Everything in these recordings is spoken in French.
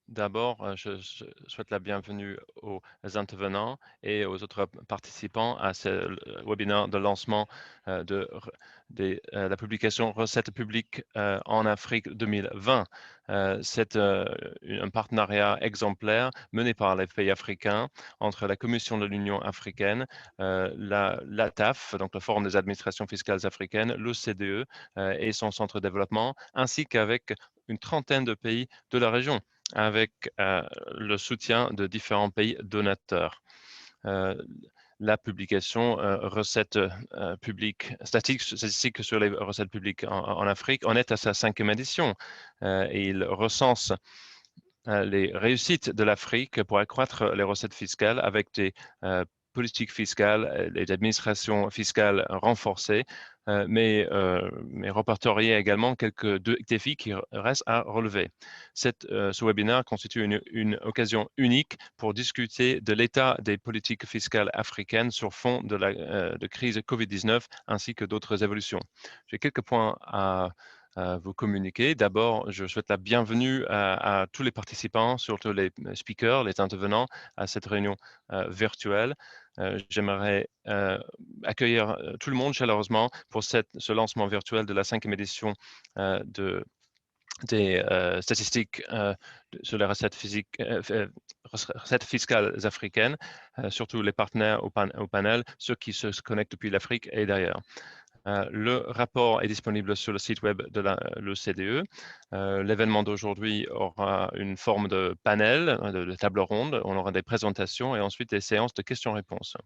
D'abord, je souhaite la bienvenue aux intervenants et aux autres participants à ce webinaire de lancement de la publication Recettes publiques en Afrique 2020. C'est un partenariat exemplaire mené par les pays africains entre la Commission de l'Union africaine, l'ATAF, donc le Forum des administrations fiscales africaines, l'OCDE et son centre de développement, ainsi qu'avec une trentaine de pays de la région, avec le soutien de différents pays donateurs. La publication recettes publiques, statistiques sur les recettes publiques en Afrique en est à sa 5e édition et il recense les réussites de l'Afrique pour accroître les recettes fiscales avec des politiques fiscales, les administrations fiscales renforcées, mais répertorier également quelques défis qui restent à relever. Ce webinaire constitue une occasion unique pour discuter de l'état des politiques fiscales africaines sur fond de crise Covid-19 ainsi que d'autres évolutions. J'ai quelques points à vous communiquer. D'abord, je souhaite la bienvenue à tous les participants, surtout les speakers, les intervenants à cette réunion virtuelle. J'aimerais accueillir tout le monde chaleureusement pour ce lancement virtuel de la 5e édition des statistiques sur les recettes fiscales africaines, surtout les partenaires au panel, ceux qui se connectent depuis l'Afrique et d'ailleurs. Le rapport est disponible sur le site web de l'OCDE. L'événement d'aujourd'hui aura une forme de panel, de table ronde. On aura des présentations et ensuite des séances de questions-réponses.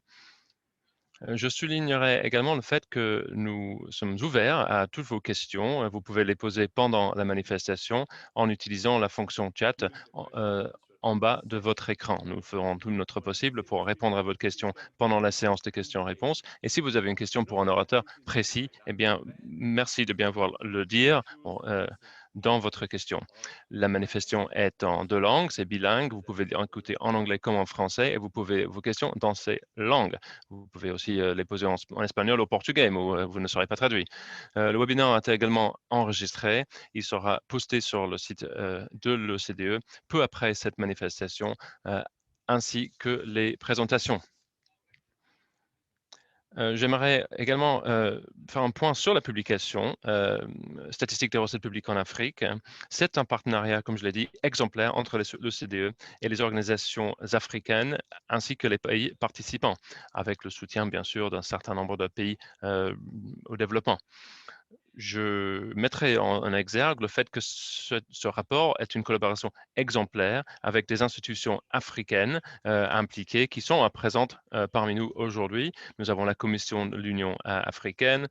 Je soulignerai également le fait que nous sommes ouverts à toutes vos questions. Vous pouvez les poser pendant la manifestation en utilisant la fonction chat en bas de votre écran. Nous ferons tout notre possible pour répondre à votre question pendant la séance de questions-réponses. Et si vous avez une question pour un orateur précis, eh bien, merci de bien vouloir le dire dans votre question. La manifestation est en 2 langues, c'est bilingue. Vous pouvez écouter en anglais comme en français et vous pouvez vos questions dans ces langues. Vous pouvez aussi les poser en espagnol ou portugais, mais vous ne serez pas traduit. Le webinaire est également enregistré. Il sera posté sur le site de l'OCDE peu après cette manifestation, ainsi que les présentations. J'aimerais également faire un point sur la publication statistique des recettes publiques en Afrique. C'est un partenariat, comme je l'ai dit, exemplaire entre l'OCDE et les organisations africaines ainsi que les pays participants, avec le soutien bien sûr d'un certain nombre de pays au développement. Je mettrai en exergue le fait que ce rapport est une collaboration exemplaire avec des institutions africaines impliquées qui sont présentes parmi nous aujourd'hui. Nous avons la Commission de l'Union africaine,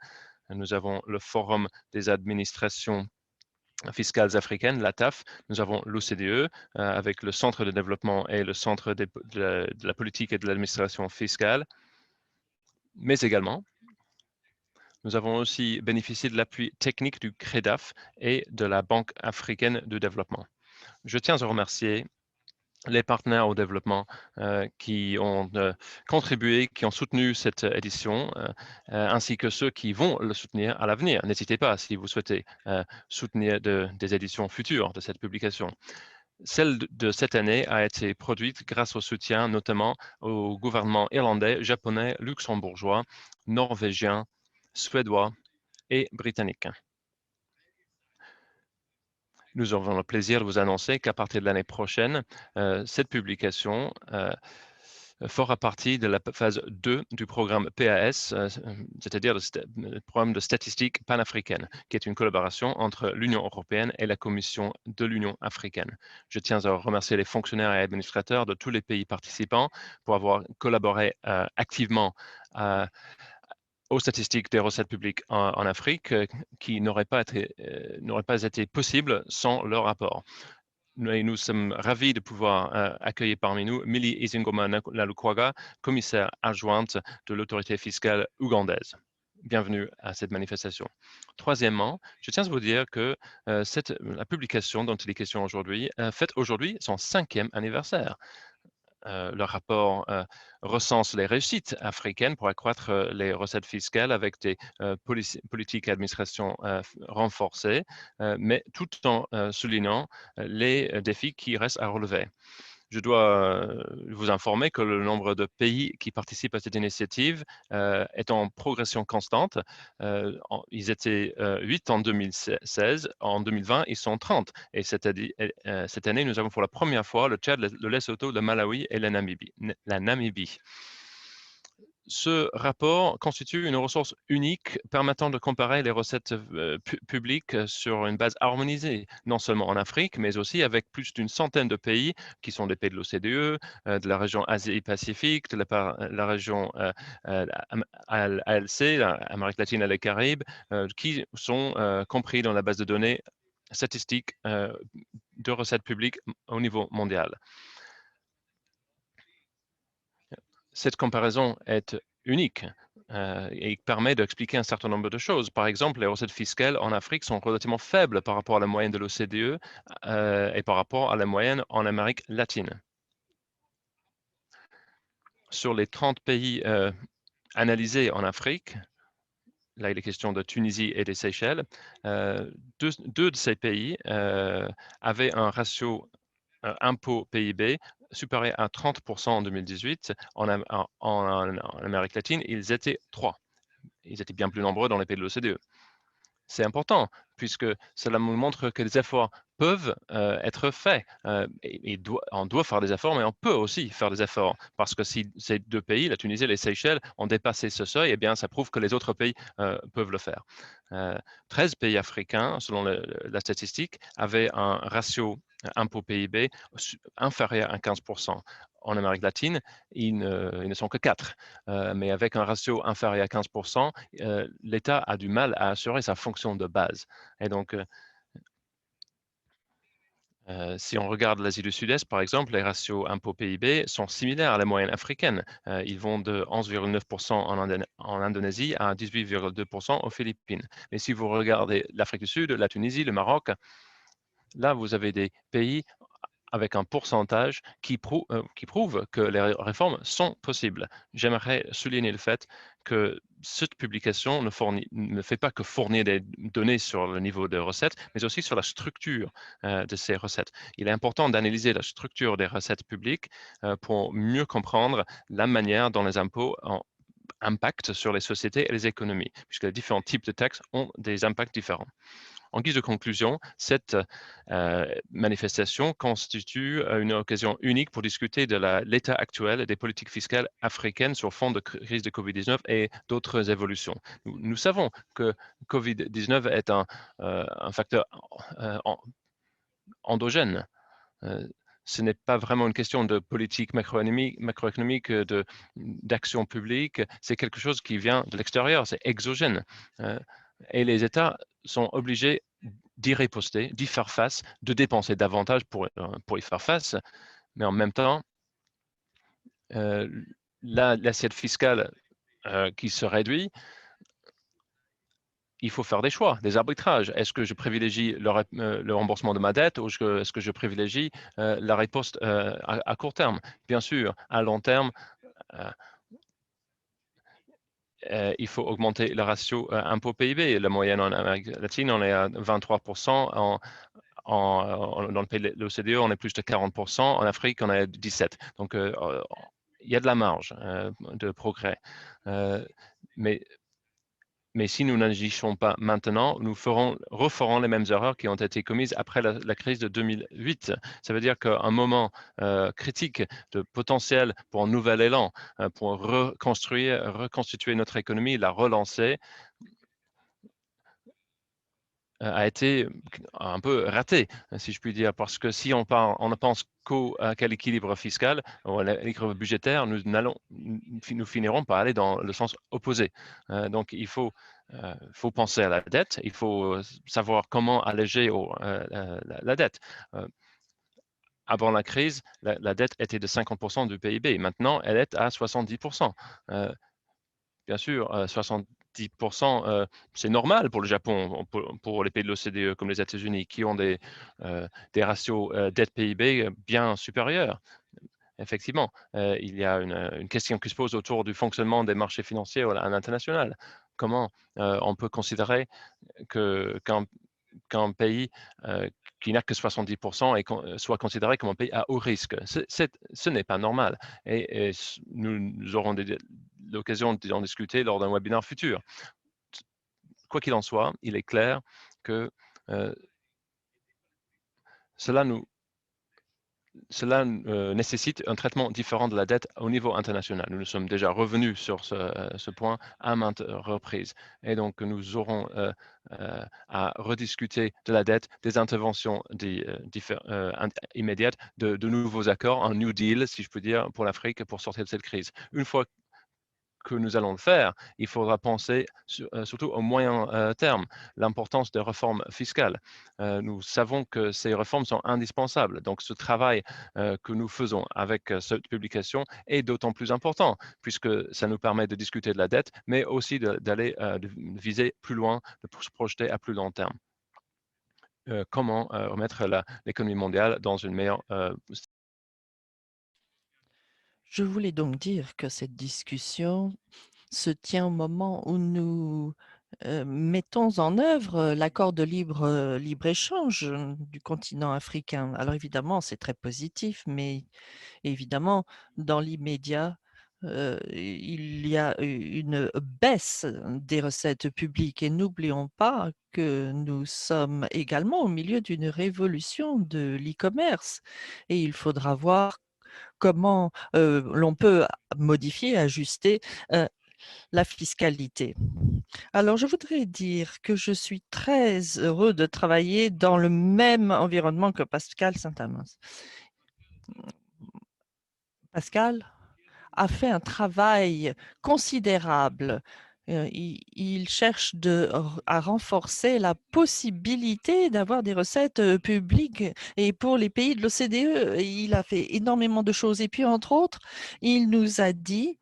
nous avons le Forum des administrations fiscales africaines, l'ATAF, nous avons l'OCDE avec le Centre de développement et le Centre de la politique et de l'administration fiscale, mais également nous avons aussi bénéficié de l'appui technique du CREDAF et de la Banque africaine de développement. Je tiens à remercier les partenaires au développement qui ont contribué, qui ont soutenu cette édition, ainsi que ceux qui vont le soutenir à l'avenir. N'hésitez pas si vous souhaitez soutenir des éditions futures de cette publication. Celle de cette année a été produite grâce au soutien notamment au gouvernement irlandais, japonais, luxembourgeois, norvégien, suédois et britannique. Nous avons le plaisir de vous annoncer qu'à partir de l'année prochaine, cette publication fera partie de la phase 2 du programme PAS, c'est-à-dire le programme de statistique panafricaine, qui est une collaboration entre l'Union européenne et la Commission de l'Union africaine. Je tiens à remercier les fonctionnaires et administrateurs de tous les pays participants pour avoir collaboré activement aux statistiques des recettes publiques en Afrique qui n'auraient pas été possibles sans leur rapport. Nous sommes ravis de pouvoir accueillir parmi nous Millie Izingoma Nalukwaga, commissaire adjointe de l'autorité fiscale ougandaise. Bienvenue à cette manifestation. Troisièmement, je tiens à vous dire que la publication dont il est question aujourd'hui fête aujourd'hui son 5e anniversaire. le rapport recense les réussites africaines pour accroître les recettes fiscales avec des politiques d'administration renforcées, mais tout en soulignant les défis qui restent à relever. Je dois vous informer que le nombre de pays qui participent à cette initiative est en progression constante. Ils étaient 8 en 2016, en 2020, ils sont 30. Et cette année, nous avons pour la première fois le Tchad, le Lesotho, le Malawi et la Namibie. Ce rapport constitue une ressource unique permettant de comparer les recettes publiques sur une base harmonisée, non seulement en Afrique, mais aussi avec plus d'une centaine de pays qui sont des pays de l'OCDE, de la région Asie-Pacifique, de la région ALC, Amérique latine et les Caraïbes, qui sont compris dans la base de données statistiques de recettes publiques au niveau mondial. Cette comparaison est unique et permet d'expliquer un certain nombre de choses. Par exemple, les recettes fiscales en Afrique sont relativement faibles par rapport à la moyenne de l'OCDE et par rapport à la moyenne en Amérique latine. Sur les 30 pays analysés en Afrique, là il est question de Tunisie et des Seychelles, deux de ces pays avaient un ratio impôt PIB supérieur à 30% en 2018. En Amérique latine, ils étaient 3. Ils étaient bien plus nombreux dans les pays de l'OCDE. C'est important, puisque cela nous montre que les efforts peuvent être faits. On doit faire des efforts, mais on peut aussi faire des efforts. Parce que si ces deux pays, la Tunisie et les Seychelles, ont dépassé ce seuil, eh bien, ça prouve que les autres pays peuvent le faire. 13 pays africains, selon la statistique, avaient un ratio impôt PIB inférieur à 15%. En Amérique latine, ils ne sont que 4. Mais avec un ratio inférieur à 15%, l'État a du mal à assurer sa fonction de base. Et donc, si on regarde l'Asie du Sud-Est, par exemple, les ratios impôt-PIB sont similaires à la moyenne africaine. Ils vont de 11,9% en Indonésie à 18,2% aux Philippines. Mais si vous regardez l'Afrique du Sud, la Tunisie, le Maroc, là, vous avez des pays avec un pourcentage qui prouve que les réformes sont possibles. J'aimerais souligner le fait que cette publication ne fait pas que fournir des données sur le niveau de recettes, mais aussi sur la structure de ces recettes. Il est important d'analyser la structure des recettes publiques pour mieux comprendre la manière dont les impôts impactent sur les sociétés et les économies, puisque les différents types de taxes ont des impacts différents. En guise de conclusion, cette manifestation constitue une occasion unique pour discuter de l'état actuel des politiques fiscales africaines sur fond de crise de Covid-19 et d'autres évolutions. Nous savons que Covid-19 est un facteur endogène. Ce n'est pas vraiment une question de politique macroéconomique, d'action publique, c'est quelque chose qui vient de l'extérieur, c'est exogène. Et les États sont obligés d'y riposter, d'y faire face, de dépenser davantage pour y faire face, mais en même temps, l'assiette fiscale qui se réduit, il faut faire des choix, des arbitrages. Est-ce que je privilégie le remboursement de ma dette ou est-ce que je privilégie la riposte à court terme? Bien sûr, à long terme, il faut augmenter le ratio impôt-PIB. La moyenne en Amérique latine, on est à 23%. Dans le pays de l'OCDE, on est plus de 40%. En Afrique, on est à 17%. Donc, il y a de la marge de progrès. Mais si nous n'agissons pas maintenant, nous referons les mêmes erreurs qui ont été commises après la crise de 2008. Ça veut dire qu'un moment critique de potentiel pour un nouvel élan, pour reconstituer notre économie, la relancer, a été un peu raté, si je puis dire, parce que si on ne pense qu'à l'équilibre fiscal ou à l'équilibre budgétaire, nous finirons par aller dans le sens opposé. Donc, il faut penser à la dette, il faut savoir comment alléger la dette. Avant la crise, la dette était de 50% du PIB. Maintenant, elle est à 70%. Bien sûr, 70%, c'est normal pour le Japon, pour les pays de l'OCDE comme les États-Unis, qui ont des ratios dette PIB bien supérieurs. Effectivement, il y a une question qui se pose autour du fonctionnement des marchés financiers à l'international. Comment on peut considérer qu'un pays qui n'a que 70% soit considéré comme un pays à haut risque? Ce n'est pas normal. Et nous aurons l'occasion d'en discuter lors d'un webinaire futur. Quoi qu'il en soit, il est clair que cela nécessite un traitement différent de la dette au niveau international. Nous nous sommes déjà revenus sur ce point à maintes reprises. Et donc, nous aurons à rediscuter de la dette, des interventions immédiates, de nouveaux accords, un New Deal, si je peux dire, pour l'Afrique, pour sortir de cette crise. Une fois que nous allons le faire, il faudra penser surtout au moyen terme, l'importance des réformes fiscales. Nous savons que ces réformes sont indispensables. Donc, ce travail que nous faisons avec cette publication est d'autant plus important, puisque ça nous permet de discuter de la dette, mais aussi d'aller de viser plus loin, de se projeter à plus long terme. Comment remettre l'économie mondiale dans une meilleure Je voulais donc dire que cette discussion se tient au moment où nous mettons en œuvre l'accord de libre-échange du continent africain. Alors évidemment, c'est très positif, mais évidemment, dans l'immédiat, il y a une baisse des recettes publiques et n'oublions pas que nous sommes également au milieu d'une révolution de l'e-commerce et il faudra voir comment l'on peut modifier, ajuster la fiscalité. Alors, je voudrais dire que je suis très heureux de travailler dans le même environnement que Pascal Saint-Amans. Pascal a fait un travail considérable. Il cherche à renforcer la possibilité d'avoir des recettes publiques. Et pour les pays de l'OCDE, il a fait énormément de choses. Et puis, entre autres, il nous a dit,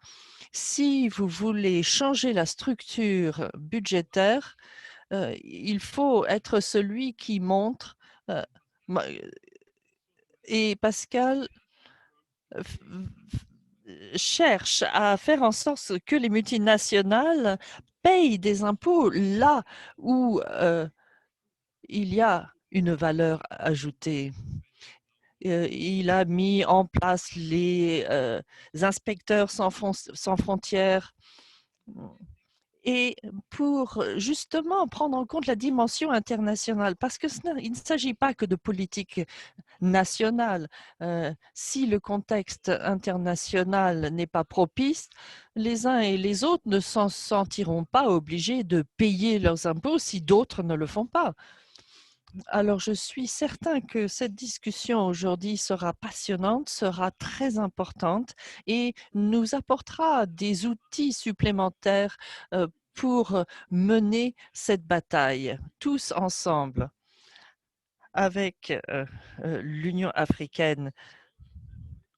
si vous voulez changer la structure budgétaire, il faut être celui qui montre. euh, ma- et Pascal cherche à faire en sorte que les multinationales payent des impôts là où il y a une valeur ajoutée. Il a mis en place les inspecteurs sans frontières et pour justement prendre en compte la dimension internationale, parce que il ne s'agit pas que de politique nationale. Si le contexte international n'est pas propice, les uns et les autres ne s'en sentiront pas obligés de payer leurs impôts si d'autres ne le font pas. Alors, je suis certain que cette discussion aujourd'hui sera passionnante, sera très importante et nous apportera des outils supplémentaires pour mener cette bataille, tous ensemble, avec l'Union africaine.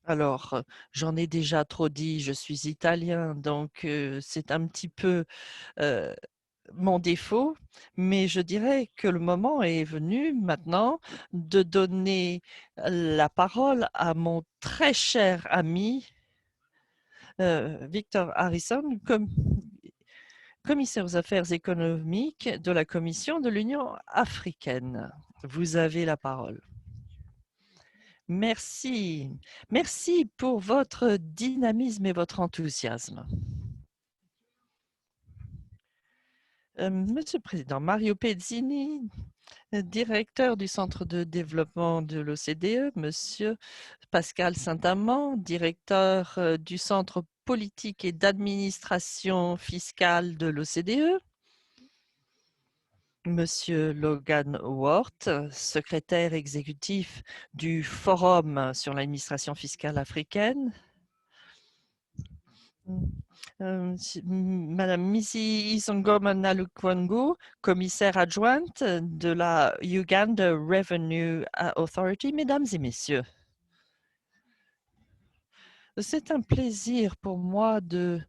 Alors, j'en ai déjà trop dit, je suis italien, donc c'est un petit peu mon défaut, mais je dirais que le moment est venu maintenant de donner la parole à mon très cher ami Victor Harrison, commissaire aux affaires économiques de la Commission de l'Union africaine. Vous avez la parole. Merci. Merci pour votre dynamisme et votre enthousiasme. Monsieur le Président, Mario Pezzini, directeur du Centre de développement de l'OCDE, Monsieur Pascal Saint-Amand, directeur du Centre politique et d'administration fiscale de l'OCDE, Monsieur Logan Ward, secrétaire exécutif du Forum sur l'administration fiscale africaine, Madame Missy Isongoma Nalukwangu, commissaire adjointe de la Uganda Revenue Authority, mesdames et messieurs. C'est un plaisir pour moi de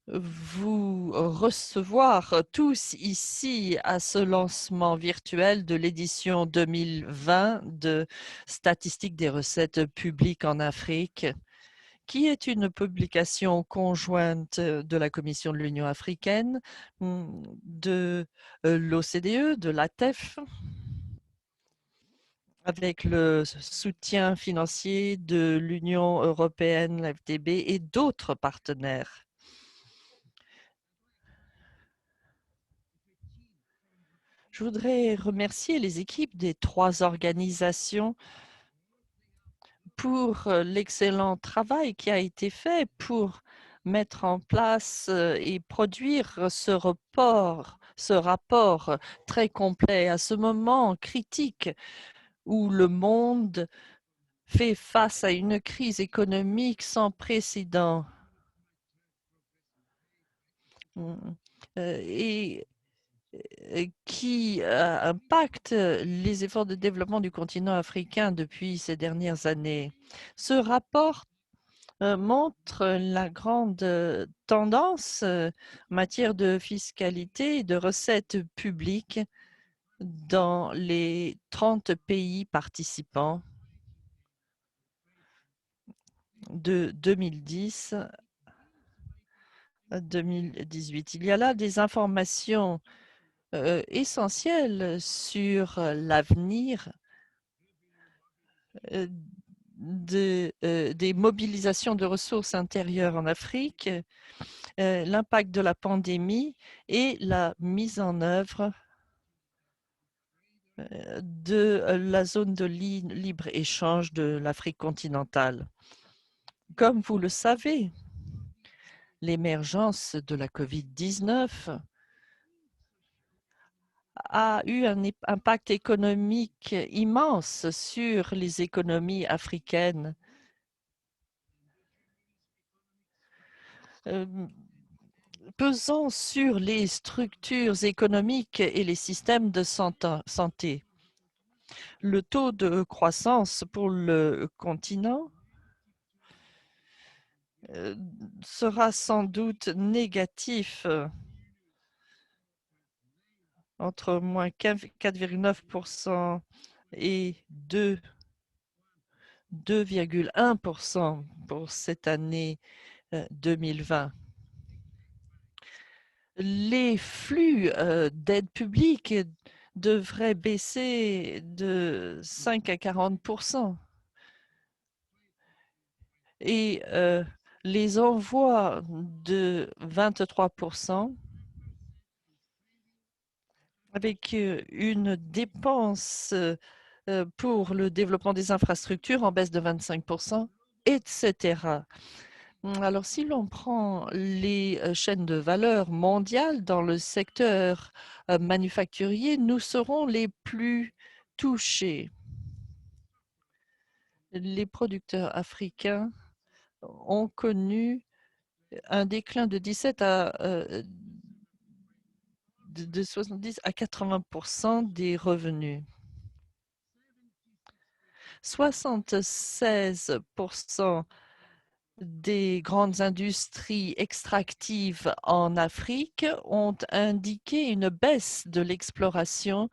vous recevoir tous ici à ce lancement virtuel de l'édition 2020 de Statistiques des recettes publiques en Afrique. qui est une publication conjointe de la Commission de l'Union africaine, de l'OCDE, de l'ATEF, avec le soutien financier de l'Union européenne, la FDB et d'autres partenaires. Je voudrais remercier les équipes des 3 organisations pour l'excellent travail qui a été fait pour mettre en place et produire ce rapport très complet à ce moment critique où le monde fait face à une crise économique sans précédent. Et qui impacte les efforts de développement du continent africain depuis ces dernières années. Ce rapport montre la grande tendance en matière de fiscalité et de recettes publiques dans les 30 pays participants de 2010 à 2018. Il y a là des informations essentielles sur l'avenir des mobilisations de ressources intérieures en Afrique, l'impact de la pandémie et la mise en œuvre de la zone de libre-échange de l'Afrique continentale. Comme vous le savez, l'émergence de la COVID-19 a eu un impact économique immense sur les économies africaines, pesant sur les structures économiques et les systèmes de santé. Le taux de croissance pour le continent sera sans doute négatif, entre moins 4,9% et 2,1% pour cette année 2020. Les flux d'aide publique devraient baisser de 5 à 40%. Et les envois de 23%, avec une dépense pour le développement des infrastructures en baisse de 25%, etc. Alors, si l'on prend les chaînes de valeur mondiales dans le secteur manufacturier, nous serons les plus touchés. Les producteurs africains ont connu un déclin de 17 à de 70 à 80% des revenus. 76% des grandes industries extractives en Afrique ont indiqué une baisse de l'exploration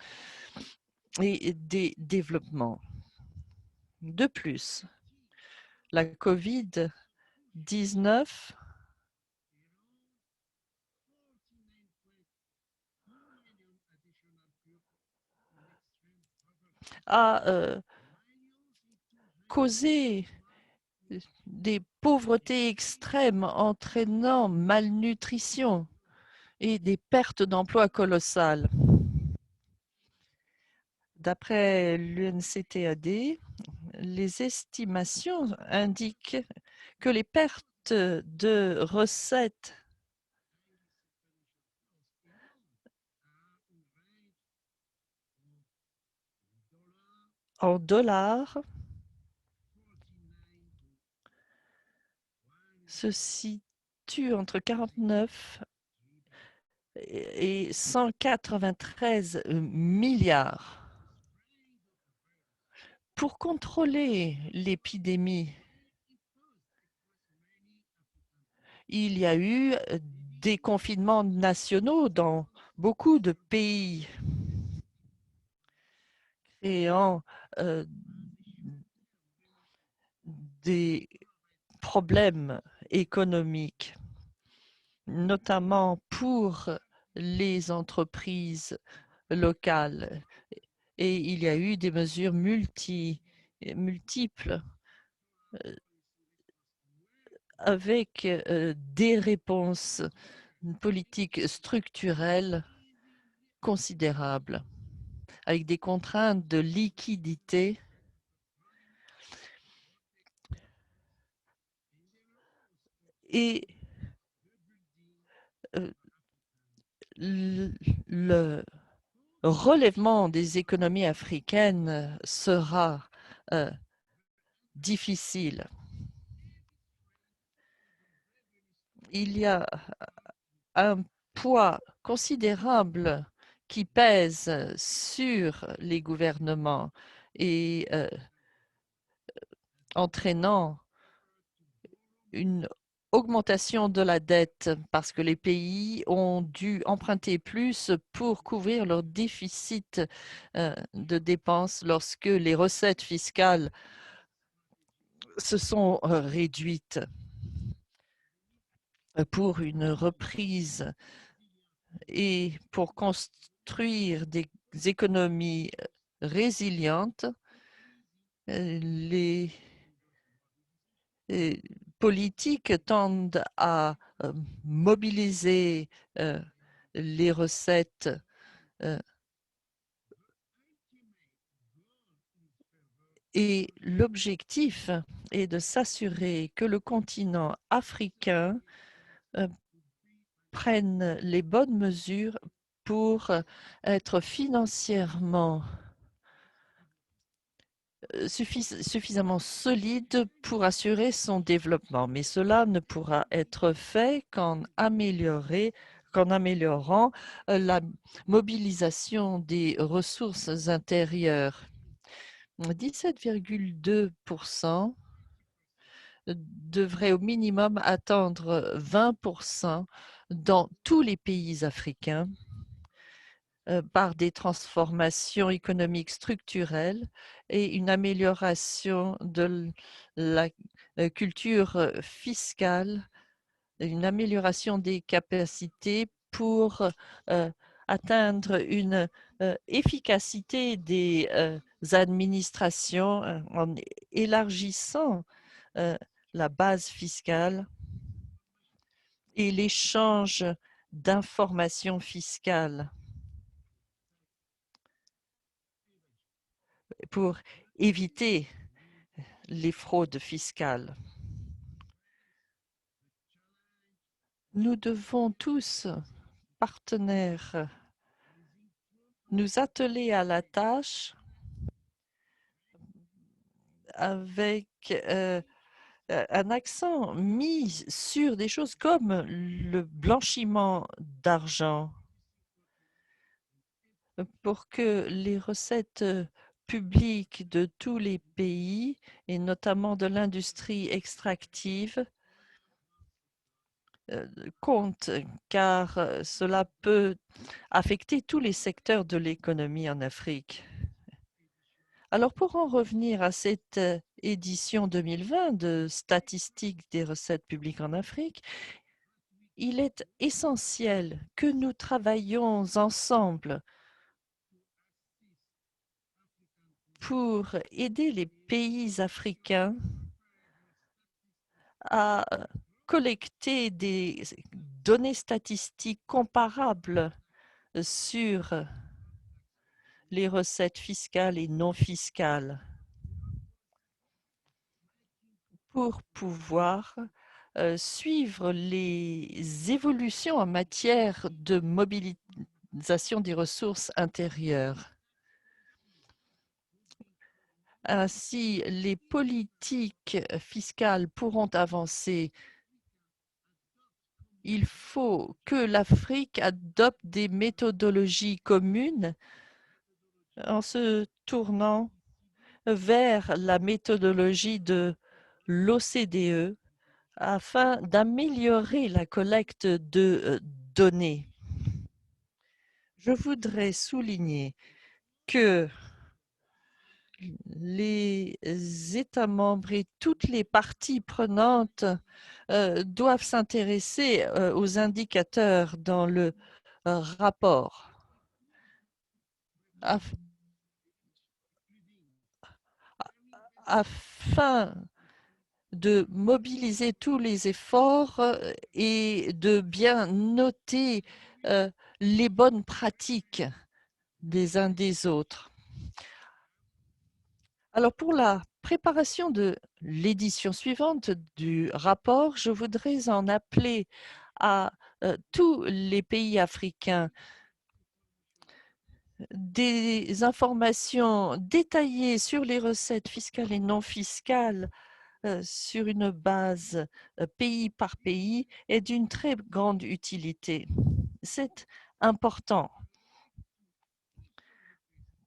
et des développements. De plus, la COVID-19 a causé des pauvretés extrêmes entraînant malnutrition et des pertes d'emplois colossales. D'après l'UNCTAD, les estimations indiquent que les pertes de recettes en dollars se situent entre 49 et 193 milliards. Pour contrôler l'épidémie, il y a eu des confinements nationaux dans beaucoup de pays, créant des problèmes économiques, notamment pour les entreprises locales. Et il y a eu des mesures multiples avec des réponses politiques structurelles considérables, avec des contraintes de liquidité et le relèvement des économies africaines sera difficile. Il y a un poids considérable qui pèse sur les gouvernements et entraînant une augmentation de la dette parce que les pays ont dû emprunter plus pour couvrir leur déficit de dépenses lorsque les recettes fiscales se sont réduites pour une reprise et pour construire des économies résilientes. Les politiques tendent à mobiliser les recettes et l'objectif est de s'assurer que le continent africain prenne les bonnes mesures pour être financièrement suffisamment solide pour assurer son développement. Mais cela ne pourra être fait qu'en améliorant la mobilisation des ressources intérieures. 17,2% devrait au minimum atteindre 20% dans tous les pays africains par des transformations économiques structurelles et une amélioration de la culture fiscale, une amélioration des capacités pour atteindre une efficacité des administrations en élargissant la base fiscale et l'échange d'informations fiscales pour éviter les fraudes fiscales. Nous devons tous, partenaires, nous atteler à la tâche avec un accent mis sur des choses comme le blanchiment d'argent pour que les recettes publiques de tous les pays, et notamment de l'industrie extractive, comptent, car cela peut affecter tous les secteurs de l'économie en Afrique. Alors, pour en revenir à cette édition 2020 de statistiques des recettes publiques en Afrique, il est essentiel que nous travaillions ensemble pour aider les pays africains à collecter des données statistiques comparables sur les recettes fiscales et non fiscales pour pouvoir suivre les évolutions en matière de mobilisation des ressources intérieures. Ainsi, les politiques fiscales pourront avancer. Il faut que l'Afrique adopte des méthodologies communes en se tournant vers la méthodologie de l'OCDE afin d'améliorer la collecte de données. Je voudrais souligner que les États membres et toutes les parties prenantes doivent s'intéresser aux indicateurs dans le rapport afin de mobiliser tous les efforts et de bien noter les bonnes pratiques des uns des autres. Alors pour la préparation de l'édition suivante du rapport, je voudrais en appeler à tous les pays africains des informations détaillées sur les recettes fiscales et non fiscales sur une base pays par pays est d'une très grande utilité. C'est important.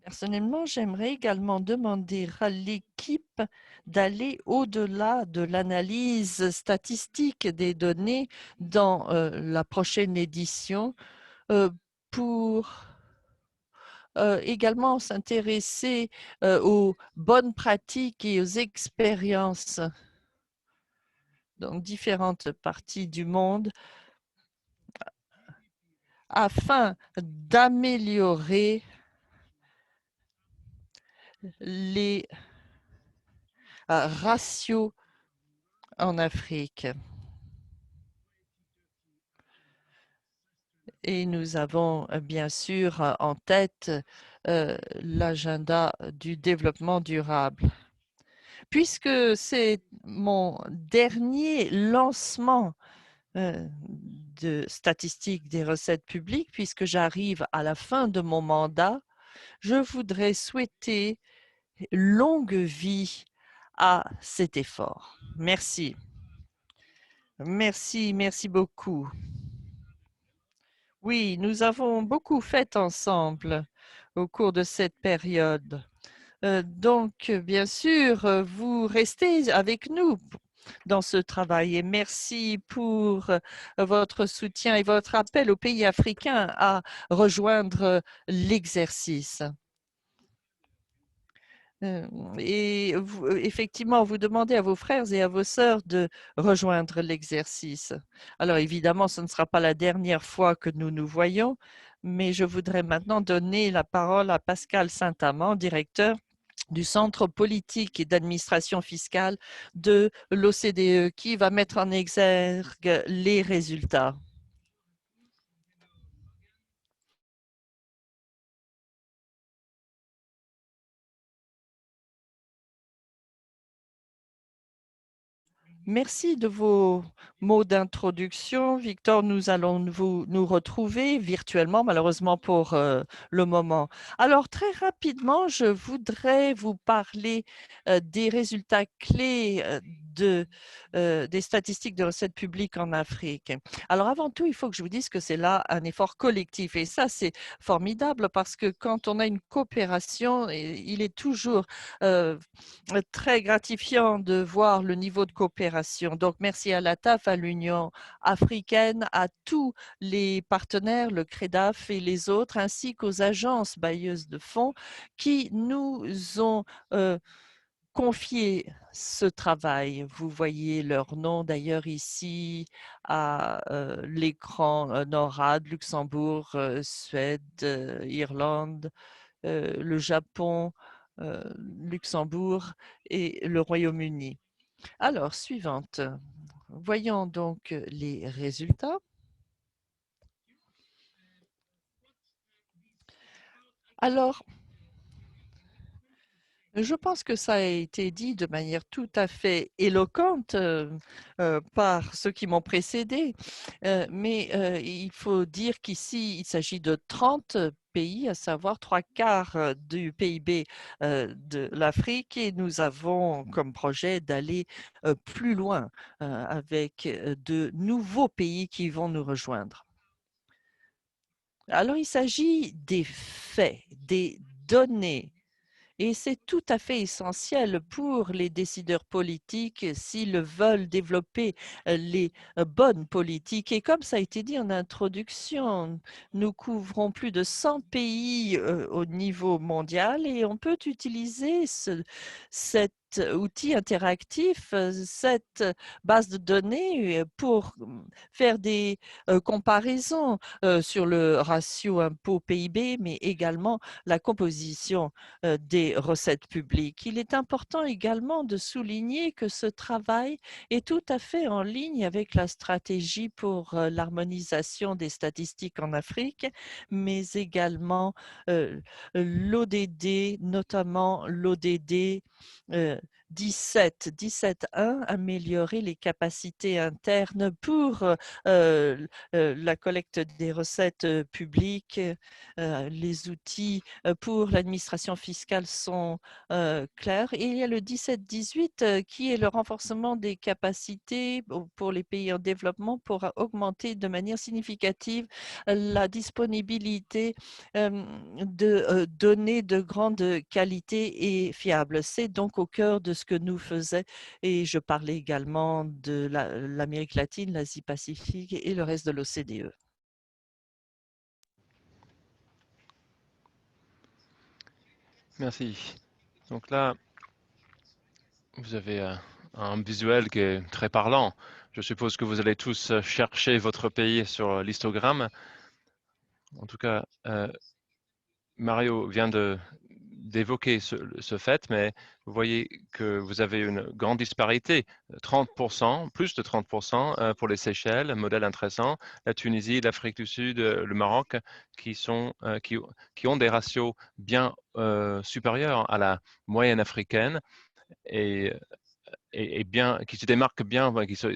Personnellement, j'aimerais également demander à l'équipe d'aller au-delà de l'analyse statistique des données dans la prochaine édition pour également s'intéresser aux bonnes pratiques et aux expériences dans différentes parties du monde afin d'améliorer les ratios en Afrique. Et nous avons bien sûr en tête l'agenda du développement durable. Puisque c'est mon dernier lancement de statistiques des recettes publiques, puisque j'arrive à la fin de mon mandat, je voudrais souhaiter longue vie à cet effort. Merci. Merci, merci beaucoup. Oui, nous avons beaucoup fait ensemble au cours de cette période. Donc, bien sûr, vous restez avec nous dans ce travail et merci pour votre soutien et votre appel aux pays africains à rejoindre l'exercice. Et effectivement, vous demandez à vos frères et à vos sœurs de rejoindre l'exercice. Alors évidemment, ce ne sera pas la dernière fois que nous nous voyons, mais je voudrais maintenant donner la parole à Pascal Saint-Amand, directeur du Centre politique et d'administration fiscale de l'OCDE, qui va mettre en exergue les résultats. Merci de vos mots d'introduction. Victor, nous allons nous retrouver virtuellement, malheureusement pour le moment. Alors, très rapidement, je voudrais vous parler des résultats clés des statistiques de recettes publiques en Afrique. Alors, avant tout, il faut que je vous dise que c'est là un effort collectif. Et ça, c'est formidable parce que quand on a une coopération, il est toujours très gratifiant de voir le niveau de coopération. Donc, merci à la TAF, à l'Union africaine, à tous les partenaires, le CREDAF et les autres, ainsi qu'aux agences bailleuses de fonds qui nous ont confié ce travail. Vous voyez leur nom d'ailleurs ici à l'écran NORAD, Luxembourg, Suède, Irlande, le Japon, Luxembourg et le Royaume-Uni. Alors, suivante. Voyons donc les résultats. Alors, je pense que ça a été dit de manière tout à fait éloquente par ceux qui m'ont précédé, mais il faut dire qu'ici, il s'agit de 30 pays, à savoir 3/4 du PIB de l'Afrique, et nous avons comme projet d'aller plus loin avec de nouveaux pays qui vont nous rejoindre. Alors, il s'agit des faits, des données Et c'est tout à fait essentiel pour les décideurs politiques s'ils veulent développer les bonnes politiques. Et comme ça a été dit en introduction, nous couvrons plus de 100 pays au niveau mondial et on peut utiliser cet outil interactif, cette base de données pour faire des comparaisons sur le ratio impôt-PIB, mais également la composition des recettes publiques. Il est important également de souligner que ce travail est tout à fait en ligne avec la stratégie pour l'harmonisation des statistiques en Afrique, mais également l'ODD, notamment l'ODD 17.1, améliorer les capacités internes pour la collecte des recettes publiques. Les outils pour l'administration fiscale sont clairs. Et il y a le 17-18 qui est le renforcement des capacités pour les pays en développement pour augmenter de manière significative la disponibilité de données de grande qualité et fiables. C'est donc au cœur de ce que nous faisons et je parlais également de l'Amérique latine, l'Asie-Pacifique et le reste de l'OCDE. Merci. Donc là, vous avez un visuel qui est très parlant. Je suppose que vous allez tous chercher votre pays sur l'histogramme. En tout cas, Mario vient d'évoquer ce fait, mais vous voyez que vous avez une grande disparité, 30%, plus de 30% pour les Seychelles, modèle intéressant, la Tunisie, l'Afrique du Sud, le Maroc, qui ont des ratios bien supérieurs à la moyenne africaine et bien, qui se démarquent bien,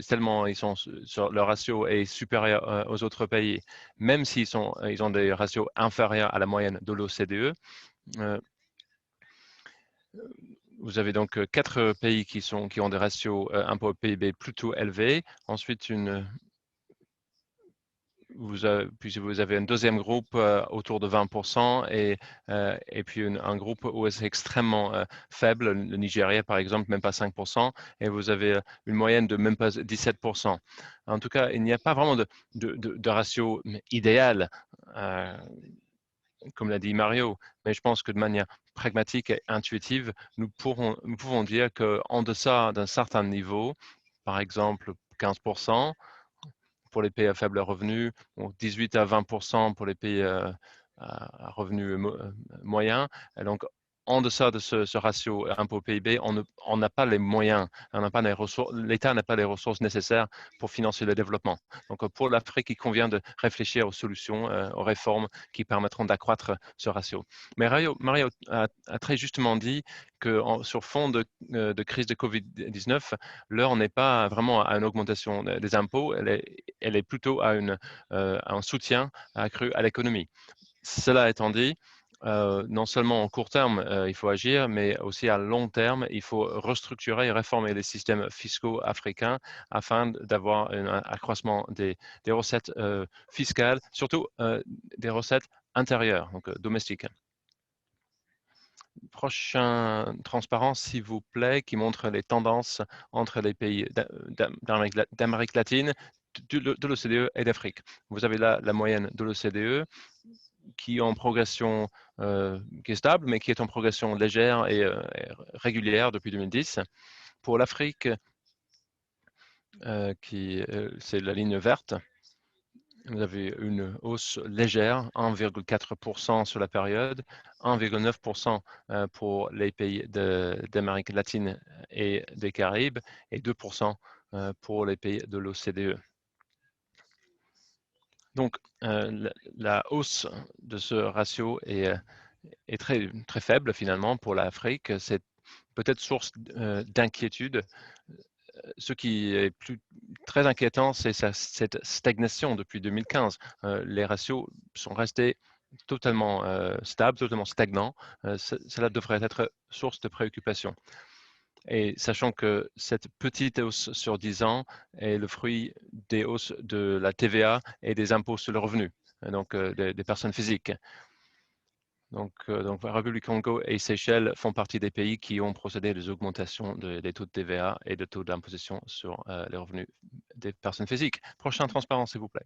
tellement leur ratio est supérieur aux autres pays, même s'ils ont des ratios inférieurs à la moyenne de l'OCDE. Vous avez donc 4 pays qui ont des ratios impôt PIB plutôt élevés. Ensuite, vous avez un deuxième groupe autour de 20% et puis un groupe où c'est extrêmement faible, le Nigeria par exemple, même pas 5%, et vous avez une moyenne de même pas 17%. En tout cas, il n'y a pas vraiment de ratio idéal, comme l'a dit Mario, mais je pense que de manière pragmatique et intuitive, nous pouvons dire qu'en deçà d'un certain niveau, par exemple 15%, pour les pays à faible revenu, 18 à 20% pour les pays à revenus moyens. Et donc, en deçà de ce ratio impôt-PIB, on n'a pas les moyens, l'État n'a pas les ressources nécessaires pour financer le développement. Donc, pour l'Afrique, il convient de réfléchir aux solutions, aux réformes qui permettront d'accroître ce ratio. Mais Mario a très justement dit que sur fond de crise de Covid-19, l'heure n'est pas vraiment à une augmentation des impôts, elle est plutôt à un soutien accru à l'économie. Cela étant dit, non seulement en court terme, il faut agir, mais aussi à long terme, il faut restructurer et réformer les systèmes fiscaux africains afin d'avoir un accroissement des recettes fiscales, surtout des recettes intérieures, donc domestiques. Prochain transparence, s'il vous plaît, qui montre les tendances entre les pays d'Amérique latine, de l'OCDE et d'Afrique. Vous avez là la moyenne de l'OCDE qui est en progression, qui est stable, mais qui est en progression légère et régulière depuis 2010. Pour l'Afrique, c'est la ligne verte, vous avez une hausse légère, 1,4% sur la période, 1,9% pour les pays d'Amérique latine et des Caraïbes et 2% pour les pays de l'OCDE. Donc, la hausse de ce ratio est très, très faible finalement pour l'Afrique. C'est peut-être source d'inquiétude. Ce qui est très inquiétant, c'est cette stagnation depuis 2015. Les ratios sont restés totalement stables, totalement stagnants. Cela devrait être source de préoccupation. Et sachant que cette petite hausse sur 10 ans est le fruit des hausses de la TVA et des impôts sur le revenu, donc des personnes physiques. Donc, la République du Congo et Seychelles font partie des pays qui ont procédé à des augmentations des taux de TVA et de taux d'imposition sur les revenus des personnes physiques. Prochain transparent, s'il vous plaît.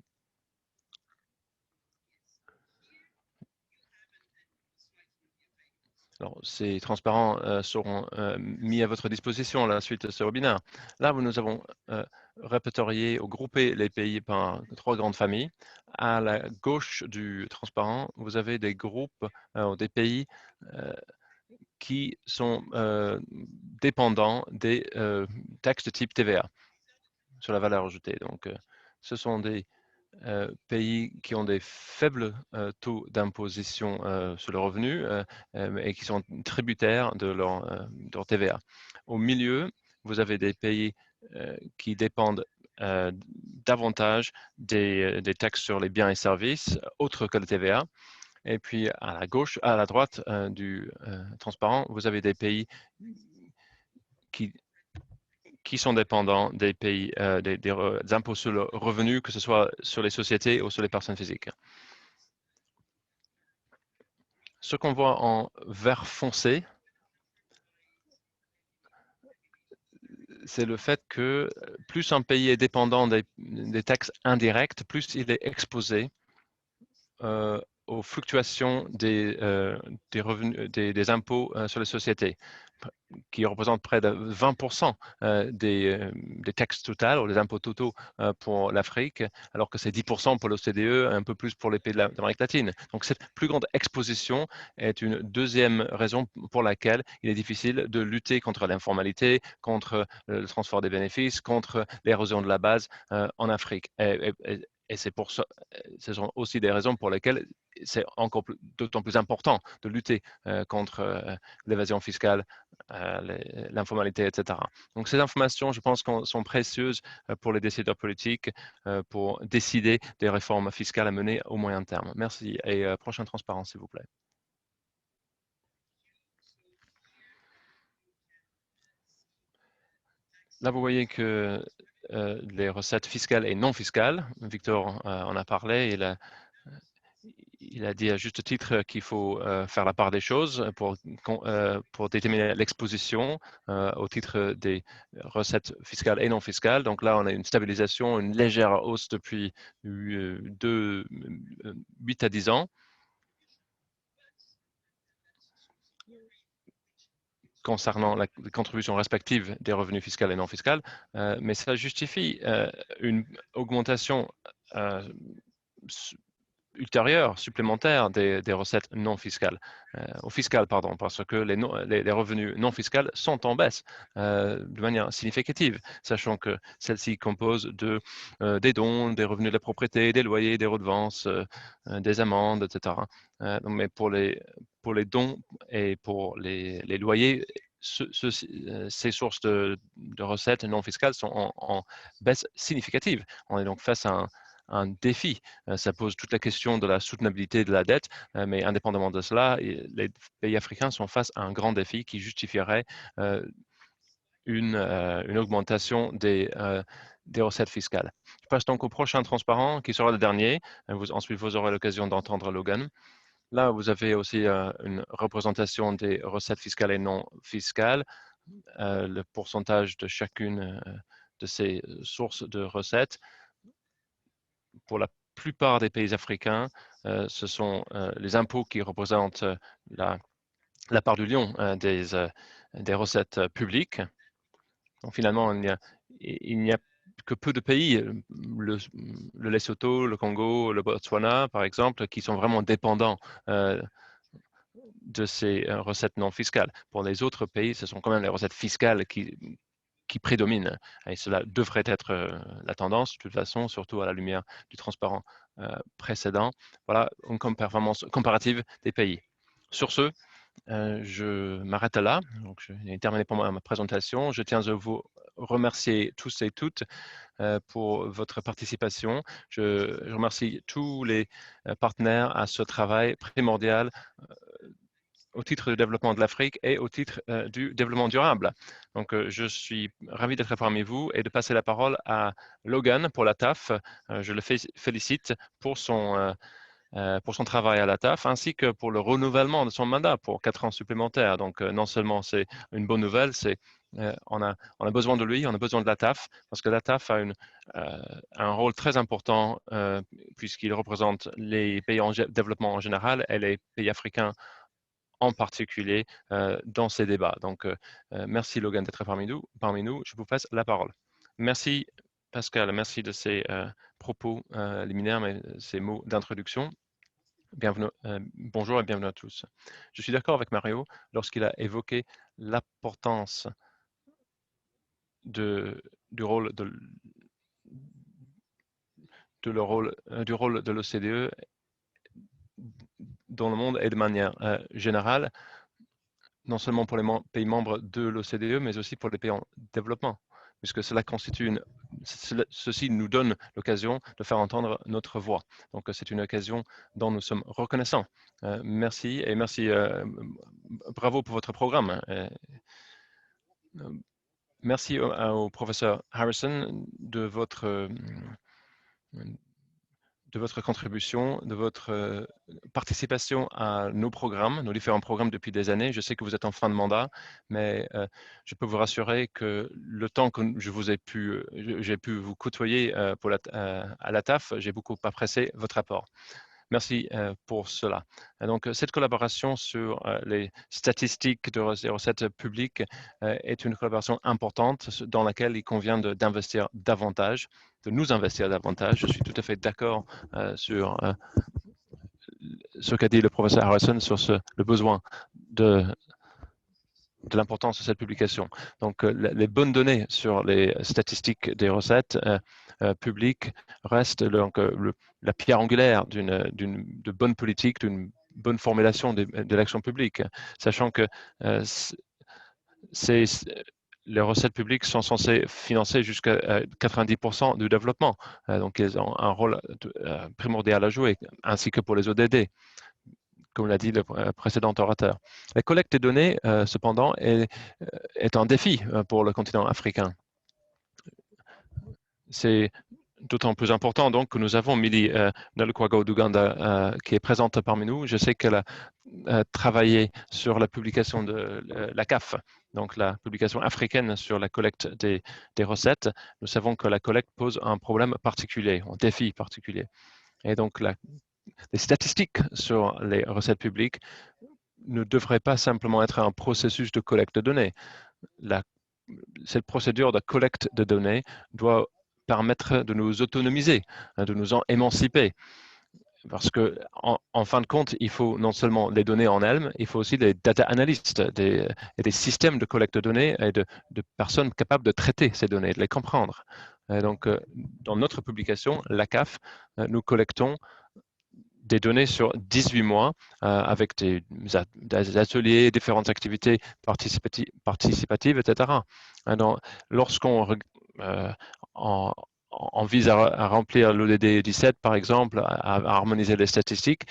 Alors, ces transparents seront mis à votre disposition à la suite de ce webinaire. Là, nous avons répertorié ou groupé les pays par 3 grandes familles. À la gauche du transparent, vous avez des groupes, des pays qui sont dépendants des taxes de type TVA sur la valeur ajoutée. Donc, ce sont des pays qui ont des faibles taux d'imposition sur le revenu et qui sont tributaires de leur TVA. Au milieu, vous avez des pays qui dépendent davantage des taxes sur les biens et services autres que le TVA. Et puis à la gauche, à la droite du transparent, vous avez des pays qui sont dépendants des pays, des impôts sur le revenu, que ce soit sur les sociétés ou sur les personnes physiques. Ce qu'on voit en vert foncé, c'est le fait que plus un pays est dépendant des taxes indirectes, plus il est exposé aux fluctuations des revenus, des impôts sur les sociétés, qui représentent près de 20% des taxes totales ou des impôts totaux pour l'Afrique, alors que c'est 10% pour l'OCDE, un peu plus pour les pays d'Amérique latine. Donc cette plus grande exposition est une deuxième raison pour laquelle il est difficile de lutter contre l'informalité, contre le transfert des bénéfices, contre l'érosion de la base en Afrique. Et c'est pour ça, ce sont aussi des raisons pour lesquelles c'est encore d'autant plus important de lutter contre l'évasion fiscale, l'informalité, etc. Donc ces informations, je pense, sont précieuses pour les décideurs politiques pour décider des réformes fiscales à mener au moyen terme. Merci. Et prochaine transparence, s'il vous plaît. Là, vous voyez que les recettes fiscales et non fiscales, Victor en a parlé, il a dit à juste titre qu'il faut faire la part des choses pour déterminer l'exposition au titre des recettes fiscales et non fiscales. Donc là, on a une stabilisation, une légère hausse depuis 8 à 10 ans. Concernant la contribution respective des revenus fiscaux et non fiscaux, mais ça justifie une augmentation ultérieure, supplémentaire des recettes non fiscales, ou fiscales, pardon, parce que les revenus non fiscaux sont en baisse de manière significative, sachant que celles-ci composent des dons, des revenus de la propriété, des loyers, des redevances, des amendes, etc. Mais pour les dons et pour les loyers, ces sources de recettes non fiscales sont en baisse significative. On est donc face à un défi. Ça pose toute la question de la soutenabilité de la dette, mais indépendamment de cela, les pays africains sont face à un grand défi qui justifierait une augmentation des recettes fiscales. Je passe donc au prochain transparent, qui sera le dernier. Ensuite, vous aurez l'occasion d'entendre Logan. Là, vous avez aussi une représentation des recettes fiscales et non fiscales, le pourcentage de chacune de ces sources de recettes. Pour la plupart des pays africains, ce sont les impôts qui représentent la part du lion des recettes publiques. Donc finalement, il n'y a que peu de pays, le Lesotho, le Congo, le Botswana, par exemple, qui sont vraiment dépendants de ces recettes non fiscales. Pour les autres pays, ce sont quand même les recettes fiscales qui prédominent. Et cela devrait être la tendance, de toute façon, surtout à la lumière du transparent précédent. Voilà une performance comparative des pays. Sur ce, je m'arrête là. Donc, j'ai terminé pour ma présentation. Je tiens à vous remercier tous et toutes pour votre participation. Je remercie tous les partenaires à ce travail primordial au titre du développement de l'Afrique et au titre du développement durable. Donc, je suis ravi d'être parmi vous et de passer la parole à Logan pour la TAF. Je le félicite pour son pour son travail à la TAF, ainsi que pour le renouvellement de son mandat pour 4 ans supplémentaires. Donc, non seulement c'est une bonne nouvelle, on a besoin de lui, on a besoin de la TAF, parce que la TAF a un rôle très important puisqu'il représente les pays en développement en général et les pays africains en particulier dans ces débats. Donc, merci Logan d'être parmi nous. Je vous passe la parole. Merci Pascal, merci de ces propos liminaires, mais ces mots d'introduction. Bienvenue, bonjour et bienvenue à tous. Je suis d'accord avec Mario lorsqu'il a évoqué l'importance du rôle du rôle de l'OCDE dans le monde et de manière générale, non seulement pour les pays membres de l'OCDE, mais aussi pour les pays en développement, puisque ceci nous donne l'occasion de faire entendre notre voix. Donc, c'est une occasion dont nous sommes reconnaissants. Merci et merci, bravo pour votre programme. Merci au professeur Harrison de votre contribution, de votre participation à nos programmes, nos différents programmes depuis des années. Je sais que vous êtes en fin de mandat, mais je peux vous rassurer que le temps que j'ai pu vous côtoyer à la TAF, j'ai beaucoup apprécié votre apport. Merci pour cela. Donc, cette collaboration sur les statistiques des recettes publiques est une collaboration importante dans laquelle il convient d'investir davantage, de nous investir davantage. Je suis tout à fait d'accord sur ce qu'a dit le professeur Harrison sur le besoin de l'importance de cette publication. Donc, les bonnes données sur les statistiques des recettes publiques restent la pierre angulaire de bonne politique, d'une bonne formulation de l'action publique, sachant que les recettes publiques sont censées financer jusqu'à 90% du développement. Donc, ils ont un rôle primordial à jouer, ainsi que pour les ODD, comme l'a dit le précédent orateur. La collecte des données, cependant, est un défi pour le continent africain. C'est d'autant plus important donc que nous avons Milly Nalukwago d'Ouganda qui est présente parmi nous. Je sais qu'elle a travaillé sur la publication de la CAF, donc la publication africaine sur la collecte des recettes. Nous savons que la collecte pose un problème particulier, un défi particulier. Et donc, les statistiques sur les recettes publiques ne devraient pas simplement être un processus de collecte de données. Cette procédure de collecte de données doit permettre de nous autonomiser, de nous en émanciper. Parce que, en fin de compte, il faut non seulement les données en elles, il faut aussi des data analystes et des systèmes de collecte de données et de personnes capables de traiter ces données, de les comprendre. Et donc, dans notre publication, la CAF, nous collectons des données sur 18 mois avec des ateliers, différentes activités participatives, etc. Alors, lorsqu'on on vise à remplir l'ODD 17, par exemple, à harmoniser les statistiques,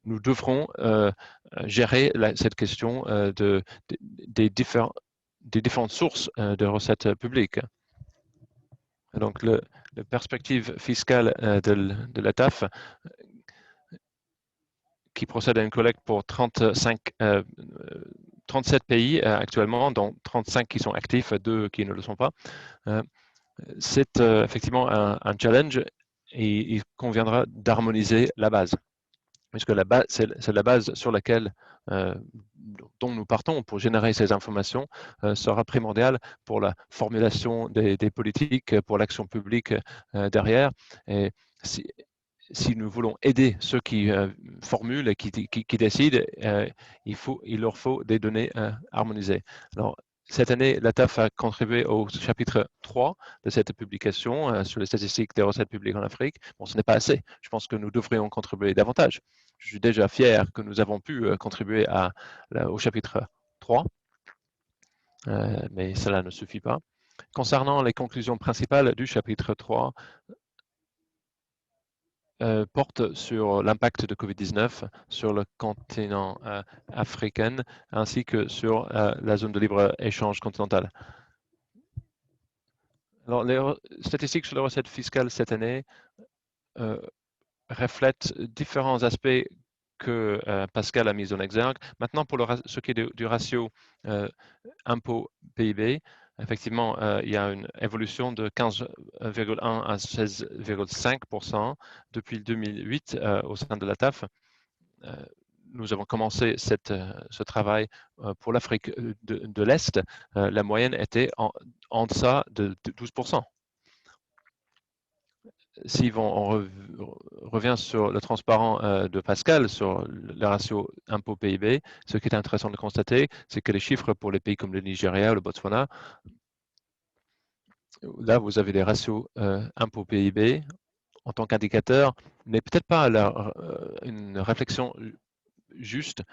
nous devrons gérer cette question des différentes sources de recettes publiques. Donc, la perspective fiscale de la TAF qui procède à une collecte pour 37 pays actuellement, dont 35 qui sont actifs, 2 qui ne le sont pas. C'est effectivement un challenge et il conviendra d'harmoniser la base, puisque c'est la base sur laquelle dont nous partons pour générer ces informations sera primordiale pour la formulation des politiques, pour l'action publique derrière. Et si nous voulons aider ceux qui formulent et qui décident, il leur faut des données harmonisées. Alors, cette année, la TAF a contribué au chapitre 3 de cette publication sur les statistiques des recettes publiques en Afrique. Bon, ce n'est pas assez. Je pense que nous devrions contribuer davantage. Je suis déjà fier que nous avons pu contribuer au chapitre 3, mais cela ne suffit pas. Concernant les conclusions principales du chapitre 3, porte sur l'impact de Covid-19 sur le continent africain ainsi que sur la zone de libre-échange continentale. Alors, les statistiques sur les recettes fiscales cette année reflète différents aspects que Pascal a mis en exergue. Maintenant, pour ce qui est du ratio impôt PIB, effectivement, il y a une évolution de 15,1 à 16,5% depuis 2008 au sein de la TAF. Nous avons commencé ce travail pour l'Afrique de l'Est. La moyenne était en deçà de 12%. Si on revient sur le transparent de Pascal, sur le ratio impôt-PIB, ce qui est intéressant de constater, c'est que les chiffres pour les pays comme le Nigeria ou le Botswana, là, vous avez des ratios impôt-PIB en tant qu'indicateur, mais peut-être pas une réflexion juste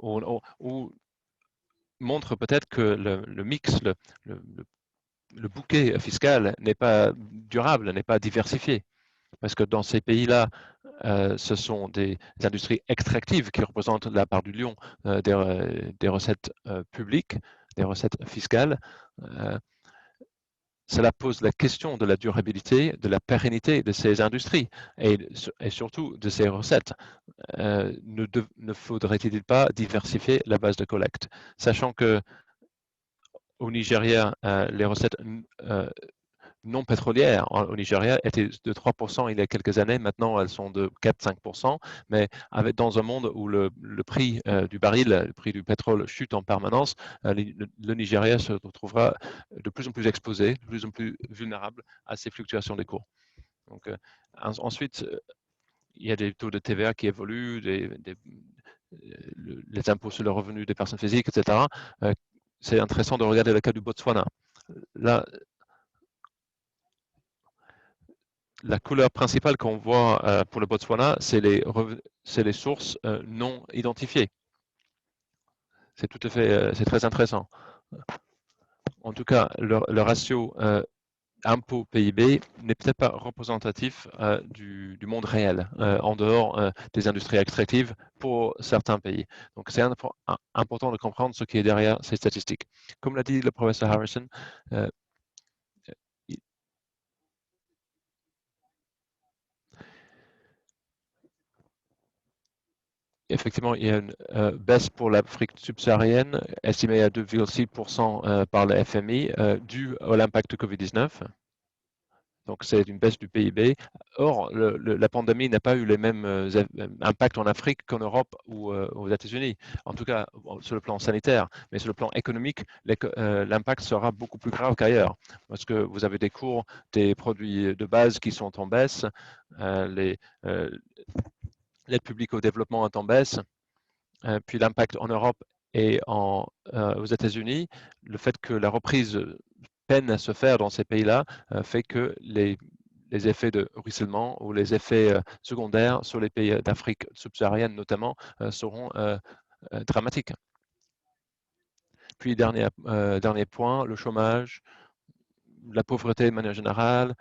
ou montre peut-être que le mix, le bouquet fiscal n'est pas durable, n'est pas diversifié. Parce que dans ces pays-là, ce sont des industries extractives qui représentent la part du lion des recettes publiques, des recettes fiscales. Cela pose la question de la durabilité, de la pérennité de ces industries et surtout de ces recettes. Ne faudrait-il pas diversifier la base de collecte, sachant que au Nigeria, les recettes non pétrolières au Nigeria étaient de 3% il y a quelques années. Maintenant, elles sont de 4-5%. Mais dans un monde où le prix du baril, le prix du pétrole chute en permanence, le Nigeria se retrouvera de plus en plus exposé, de plus en plus vulnérable à ces fluctuations des cours. Donc, ensuite, il y a des taux de TVA qui évoluent, les impôts sur le revenu des personnes physiques, etc. C'est intéressant de regarder le cas du Botswana. Là, la couleur principale qu'on voit pour le Botswana, c'est les sources non identifiées. C'est tout à fait, c'est très intéressant. En tout cas, le ratio impôt-PIB n'est peut-être pas représentatif du monde réel, en dehors des industries extractives pour certains pays. Donc, c'est important de comprendre ce qui est derrière ces statistiques. Comme l'a dit le professeur Harrison, effectivement, il y a une baisse pour l'Afrique subsaharienne, estimée à 2,6% par le FMI, due à l'impact de Covid-19. Donc, c'est une baisse du PIB. Or, la pandémie n'a pas eu les mêmes impacts en Afrique qu'en Europe ou aux États-Unis, en tout cas sur le plan sanitaire. Mais sur le plan économique, l'impact sera beaucoup plus grave qu'ailleurs, parce que vous avez des cours des produits de base qui sont en baisse, l'aide publique au développement est en baisse, puis l'impact en Europe et aux États-Unis, le fait que la reprise peine à se faire dans ces pays-là fait que les effets de ruissellement ou les effets secondaires sur les pays d'Afrique subsaharienne notamment seront dramatiques. Puis dernier point, le chômage, la pauvreté de manière générale.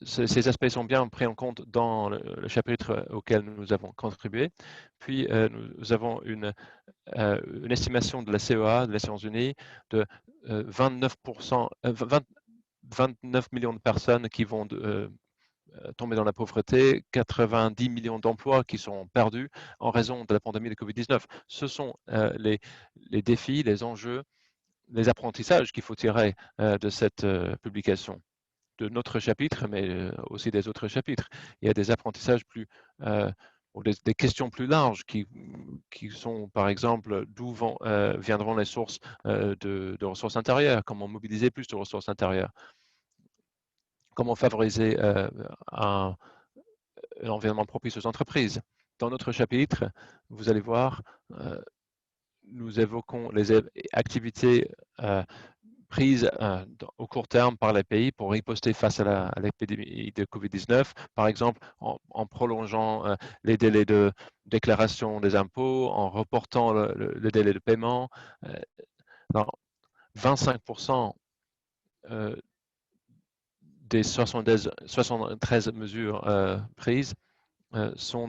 Ces aspects sont bien pris en compte dans le chapitre auquel nous avons contribué. Puis nous avons une estimation de la CEA, de les Nations Unies, de 29 millions de personnes qui vont tomber dans la pauvreté, 90 millions d'emplois qui sont perdus en raison de la pandémie de Covid-19. Ce sont les défis, les enjeux, les apprentissages qu'il faut tirer de cette publication, de notre chapitre, mais aussi des autres chapitres. Il y a des apprentissages ou des questions plus larges qui sont, par exemple, d'où viendront les sources de ressources intérieures, comment mobiliser plus de ressources intérieures, comment favoriser un environnement propice aux entreprises. Dans notre chapitre, vous allez voir, nous évoquons les activités prises au court terme par les pays pour riposter face à l'épidémie de Covid-19, par exemple en prolongeant les délais de déclaration des impôts, en reportant le délai de paiement. 25% des 73 mesures prises ont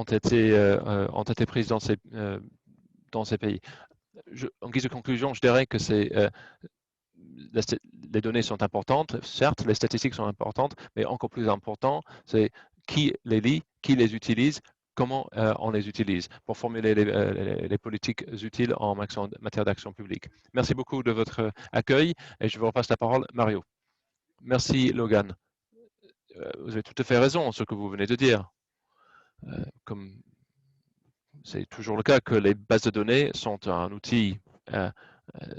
été prises dans ces pays. En guise de conclusion, je dirais que les données sont importantes, certes, les statistiques sont importantes, mais encore plus important, c'est qui les lit, qui les utilise, comment on les utilise pour formuler les politiques utiles en matière d'action publique. Merci beaucoup de votre accueil et je vous repasse la parole, Mario. Merci, Logan. Vous avez tout à fait raison, ce que vous venez de dire. Comme c'est toujours le cas que les bases de données sont un outil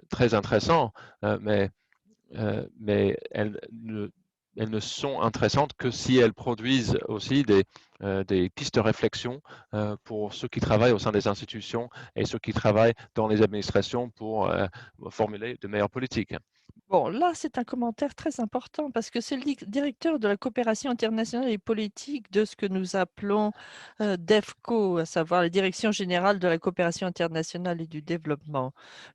très intéressant, mais elles ne sont intéressantes que si elles produisent aussi des pistes de réflexion pour ceux qui travaillent au sein des institutions et ceux qui travaillent dans les administrations pour formuler de meilleures politiques. Bon, là, c'est un commentaire très important parce que c'est le directeur de la coopération internationale et politique de ce que nous appelons DEFCO, à savoir la Direction générale de la coopération internationale et du développement,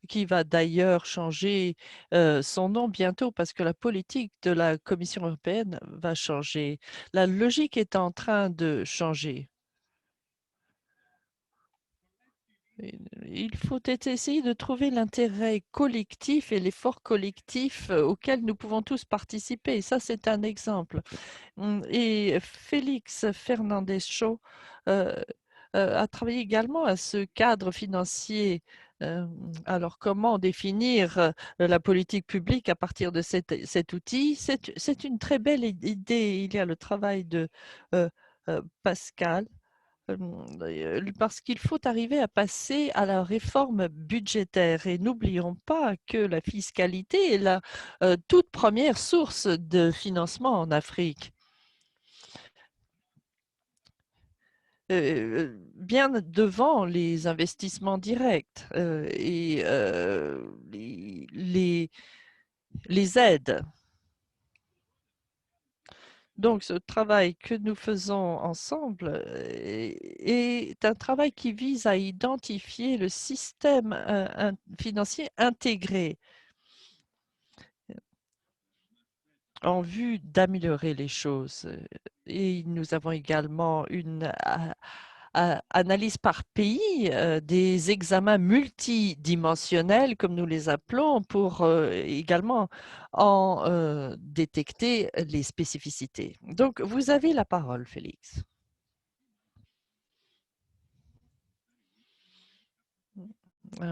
qui va d'ailleurs changer son nom bientôt parce que la politique de la Commission européenne va changer. La logique est en train de changer. Il faut essayer de trouver l'intérêt collectif et l'effort collectif auquel nous pouvons tous participer. Ça, c'est un exemple. Et Félix Fernandez Shaw a travaillé également à ce cadre financier. Alors, comment définir la politique publique à partir de cet outil? C'est une très belle idée. Il y a le travail de Pascal parce qu'il faut arriver à passer à la réforme budgétaire. Et n'oublions pas que la fiscalité est la toute première source de financement en Afrique. Bien devant les investissements directs et les aides. Donc, ce travail que nous faisons ensemble est un travail qui vise à identifier le système financier intégré en vue d'améliorer les choses. Et nous avons également une analyse par pays, des examens multidimensionnels, comme nous les appelons, pour également en détecter les spécificités. Donc, vous avez la parole, Félix.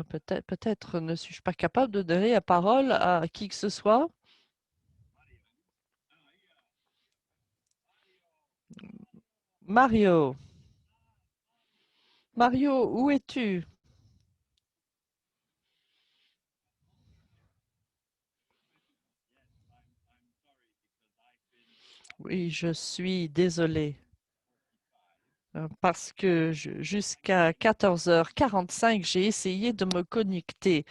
Peut-être ne suis-je pas capable de donner la parole à qui que ce soit. Mario. Mario, où es-tu? Oui, je suis désolé parce que jusqu'à 14h45, j'ai essayé de me connecter.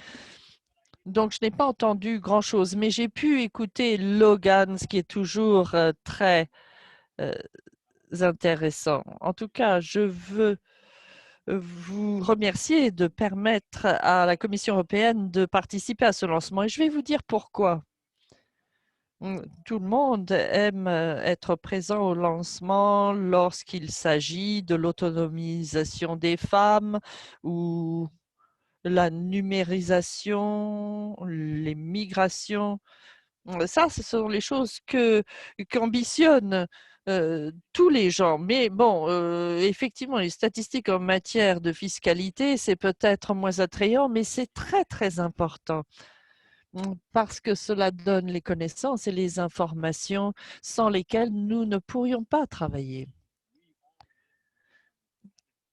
Donc, je n'ai pas entendu grand-chose, mais j'ai pu écouter Logan, ce qui est toujours très intéressant. En tout cas, je veux vous remercier de permettre à la Commission européenne de participer à ce lancement. Et je vais vous dire pourquoi. Tout le monde aime être présent au lancement lorsqu'il s'agit de l'autonomisation des femmes ou la numérisation, les migrations. Ça, ce sont les choses qu'ambitionnent tous les gens. Mais bon, effectivement, les statistiques en matière de fiscalité, c'est peut-être moins attrayant, mais c'est très, très important parce que cela donne les connaissances et les informations sans lesquelles nous ne pourrions pas travailler.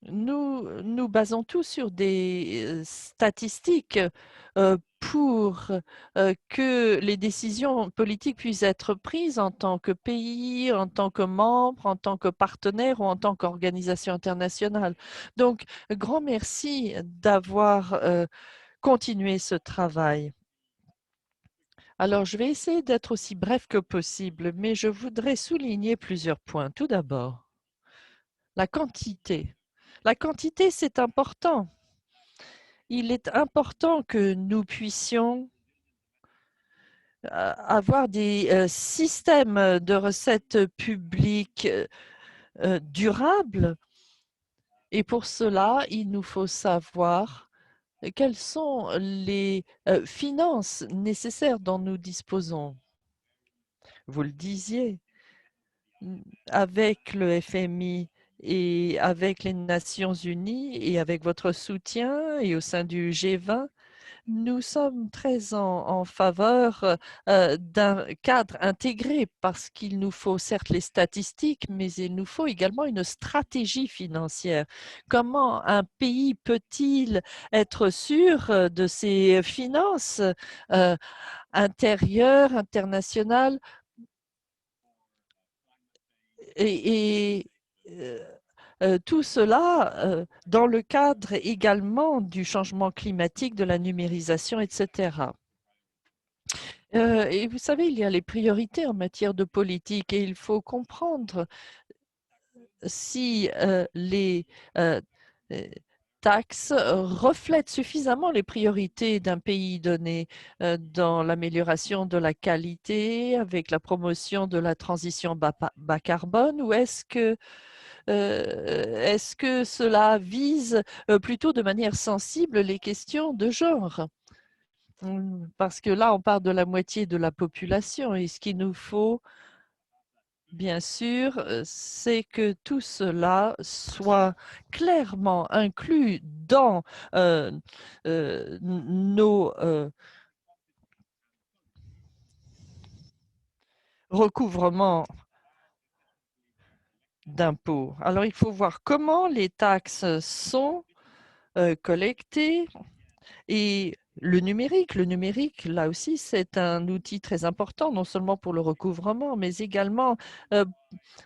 Nous basons tout sur des statistiques pour que les décisions politiques puissent être prises en tant que pays, en tant que membre, en tant que partenaire ou en tant qu'organisation internationale. Donc, grand merci d'avoir continué ce travail. Alors, je vais essayer d'être aussi bref que possible, mais je voudrais souligner plusieurs points. Tout d'abord, la quantité. La quantité, c'est important. Il est important que nous puissions avoir des systèmes de recettes publiques durables. Et pour cela, il nous faut savoir quelles sont les finances nécessaires dont nous disposons? Vous le disiez, avec le FMI et avec les Nations unies et avec votre soutien et au sein du G20, nous sommes très en faveur d'un cadre intégré parce qu'il nous faut certes les statistiques, mais il nous faut également une stratégie financière. Comment un pays peut-il être sûr de ses finances euh, intérieures, internationales et euh, tout cela dans le cadre également du changement climatique, de la numérisation, etc. Et vous savez, il y a les priorités en matière de politique et il faut comprendre si les euh, euh, taxes reflètent suffisamment les priorités d'un pays donné dans l'amélioration de la qualité, avec la promotion de la transition bas carbone, ou est-ce que cela vise plutôt de manière sensible les questions de genre? Parce que là, on parle de la moitié de la population et ce qu'il nous faut, bien sûr, c'est que tout cela soit clairement inclus dans nos recouvrements d'impôts. Alors, il faut voir comment les taxes sont collectées. Et le numérique, là aussi, c'est un outil très important, non seulement pour le recouvrement, mais également euh,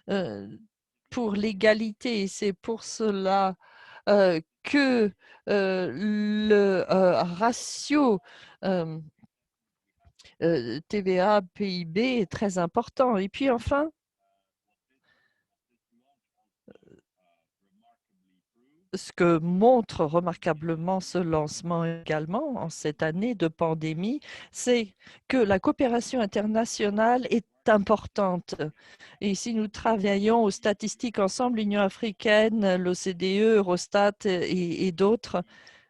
euh, pour l'égalité. C'est pour cela que le ratio TVA-PIB est très important. Et puis enfin, ce que montre remarquablement ce lancement également en cette année de pandémie, c'est que la coopération internationale est importante. Et si nous travaillons aux statistiques ensemble, l'Union africaine, l'OCDE, Eurostat et d'autres,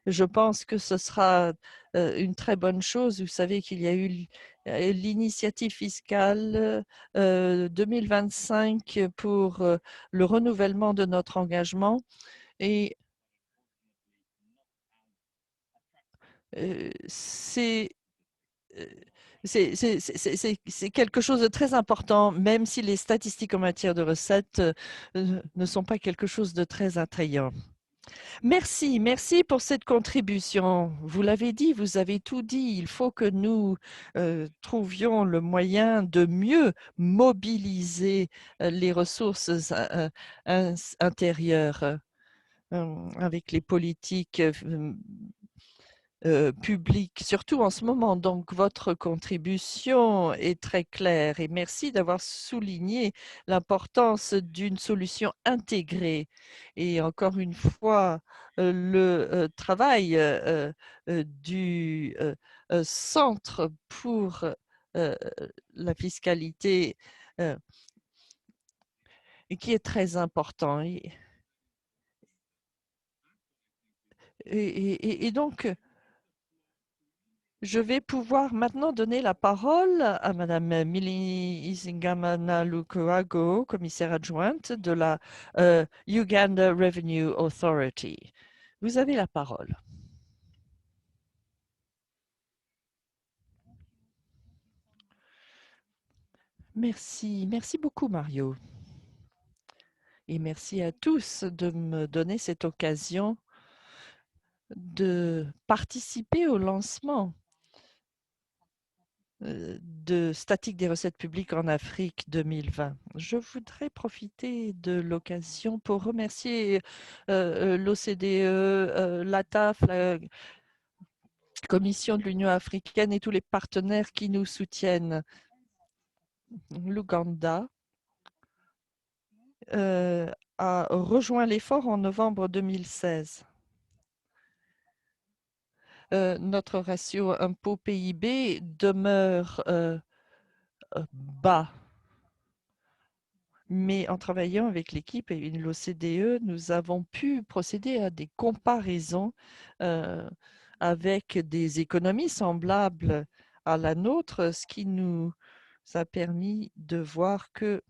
je pense que ce sera une très bonne chose. Vous savez qu'il y a eu l'initiative fiscale 2025 pour le renouvellement de notre engagement. Et c'est euh, c'est quelque chose de très important, même si les statistiques en matière de recettes ne sont pas quelque chose de très attrayant. Merci, merci pour cette contribution. Vous l'avez dit, vous avez tout dit. Il faut que nous trouvions le moyen de mieux mobiliser les ressources intérieures avec les politiques public, surtout en ce moment. Donc, votre contribution est très claire et merci d'avoir souligné l'importance d'une solution intégrée. Et encore une fois, le travail du Centre pour la fiscalité euh, qui est très important. Et donc, je vais pouvoir maintenant donner la parole à Madame Millie Isingamana-Lukwago, commissaire adjointe de la Uganda Revenue Authority. Vous avez la parole. Merci, merci beaucoup Mario. Et merci à tous de me donner cette occasion de participer au lancement de Statique des recettes publiques en Afrique 2020. Je voudrais profiter de l'occasion pour remercier l'OCDE, l'ATAF, la Commission de l'Union africaine et tous les partenaires qui nous soutiennent. L'Ouganda a rejoint l'effort en novembre 2016. Notre ratio impôt-PIB demeure bas. Mais en travaillant avec l'équipe et l'OCDE, nous avons pu procéder à des comparaisons avec des économies semblables à la nôtre, ce qui nous a permis de voir que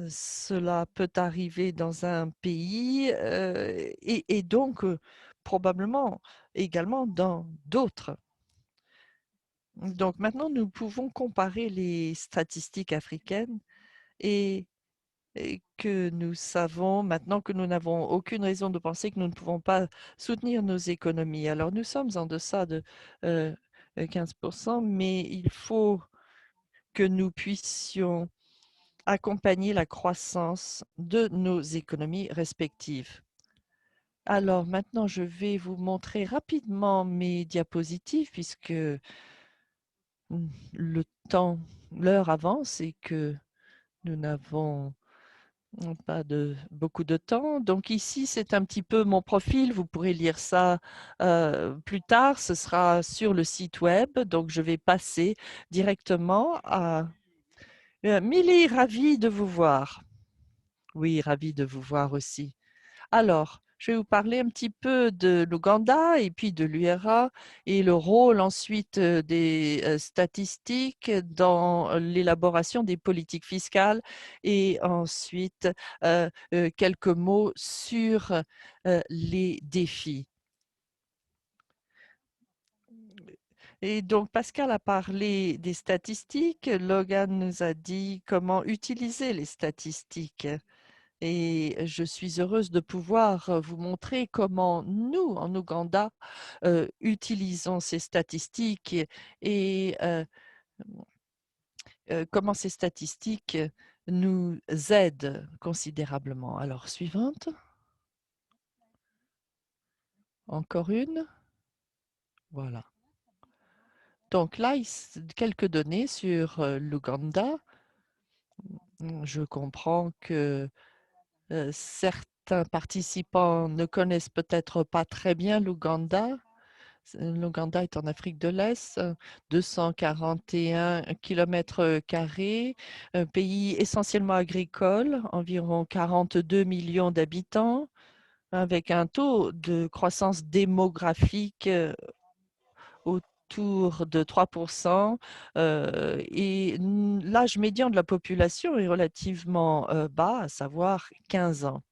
cela peut arriver dans un pays et donc probablement également dans d'autres. Donc maintenant, nous pouvons comparer les statistiques africaines et que nous savons maintenant que nous n'avons aucune raison de penser que nous ne pouvons pas soutenir nos économies. Alors nous sommes en deçà de 15%, mais il faut que nous puissions accompagner la croissance de nos économies respectives. Alors maintenant, je vais vous montrer rapidement mes diapositives puisque le temps, l'heure avance et que nous n'avons pas beaucoup de temps. Donc ici, c'est un petit peu mon profil. Vous pourrez lire ça plus tard. Ce sera sur le site web. Donc je vais passer directement à... Milly, ravi de vous voir. Oui, ravi de vous voir aussi. Alors, je vais vous parler un petit peu de l'Ouganda et puis de l'URA et le rôle ensuite des statistiques dans l'élaboration des politiques fiscales et ensuite quelques mots sur les défis. Et donc, Pascal a parlé des statistiques. Logan nous a dit comment utiliser les statistiques. Et je suis heureuse de pouvoir vous montrer comment nous, en Ouganda, utilisons ces statistiques et comment ces statistiques nous aident considérablement. Alors, suivante. Encore une. Voilà. Donc là, quelques données sur l'Ouganda. Je comprends que certains participants ne connaissent peut-être pas très bien l'Ouganda. L'Ouganda est en Afrique de l'Est, 241 km², un pays essentiellement agricole, environ 42 millions d'habitants, avec un taux de croissance démographique autour de 3%. Et l'âge médian de la population est relativement bas, à savoir 15 ans.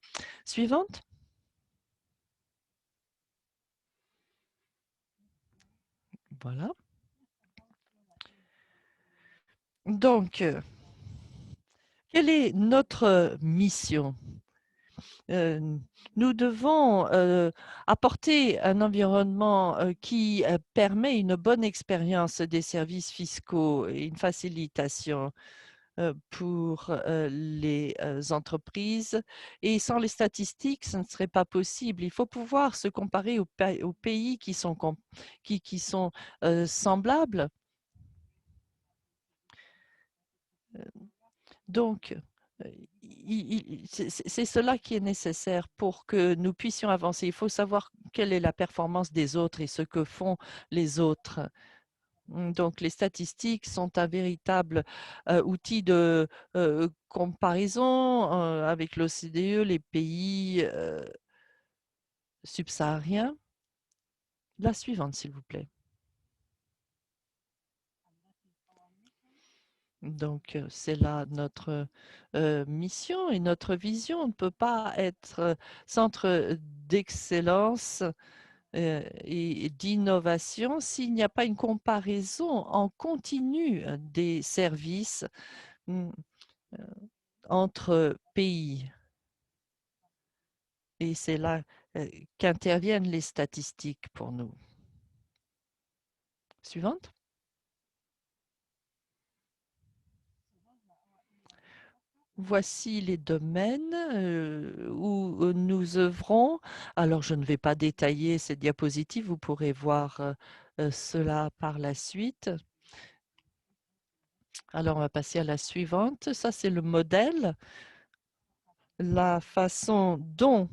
Suivante. Voilà. Donc, quelle est notre mission? Nous devons apporter un environnement qui permet une bonne expérience des services fiscaux et une facilitation pour les entreprises. Et sans les statistiques, ce ne serait pas possible. Il faut pouvoir se comparer aux pays qui sont semblables. Donc, c'est cela qui est nécessaire pour que nous puissions avancer. Il faut savoir quelle est la performance des autres et ce que font les autres. Donc, les statistiques sont un véritable outil de comparaison avec l'OCDE, les pays subsahariens. La suivante, s'il vous plaît. Donc, c'est là notre mission et notre vision. On ne peut pas être centre d'excellence et d'innovation s'il n'y a pas une comparaison en continu des services mm, entre pays. Et c'est là qu'interviennent les statistiques pour nous. Suivante. Voici les domaines où nous œuvrons. Alors, je ne vais pas détailler ces diapositives, vous pourrez voir cela par la suite. Alors, on va passer à la suivante. Ça, c'est le modèle, la façon dont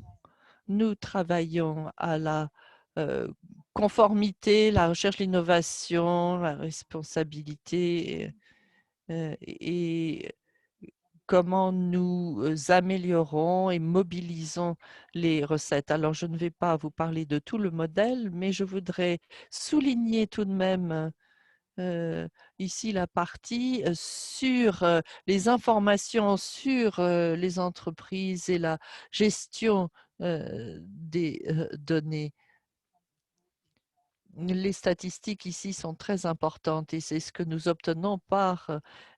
nous travaillons à la conformité, la recherche, l'innovation, la responsabilité et comment nous améliorons et mobilisons les recettes. Alors, je ne vais pas vous parler de tout le modèle, mais je voudrais souligner tout de même ici la partie sur les informations sur les entreprises et la gestion des données. Les statistiques ici sont très importantes et c'est ce que nous obtenons par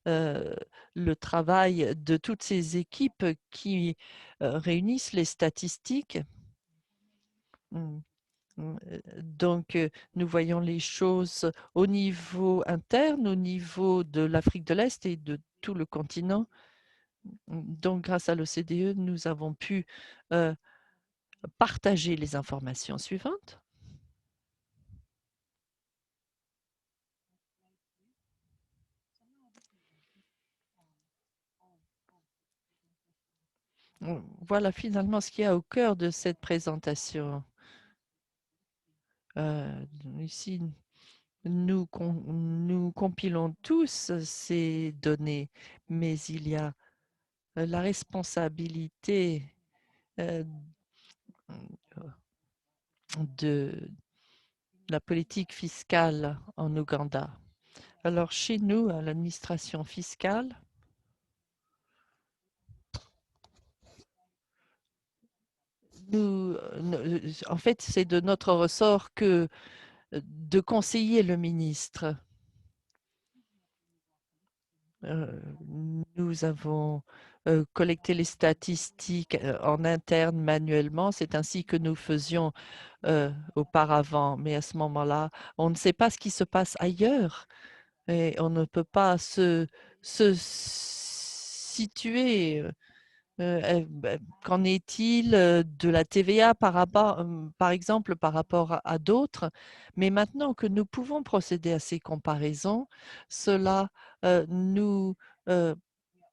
le travail de toutes ces équipes qui réunissent les statistiques. Mm, Donc, nous voyons les choses au niveau interne, au niveau de l'Afrique de l'Est et de tout le continent. Donc, grâce à l'OCDE, nous avons pu partager les informations suivantes. Voilà finalement ce qu'il y a au cœur de cette présentation. Ici, nous compilons tous ces données, mais il y a la responsabilité de la politique fiscale en Ouganda. Alors, chez nous, à l'administration fiscale, en fait, c'est de notre ressort que de conseiller le ministre. Nous avons collecté les statistiques en interne manuellement. C'est ainsi que nous faisions auparavant. Mais à ce moment-là, on ne sait pas ce qui se passe ailleurs et on ne peut pas se situer. Qu'en est-il de la TVA par exemple, par rapport à d'autres? Mais maintenant que nous pouvons procéder à ces comparaisons, cela nous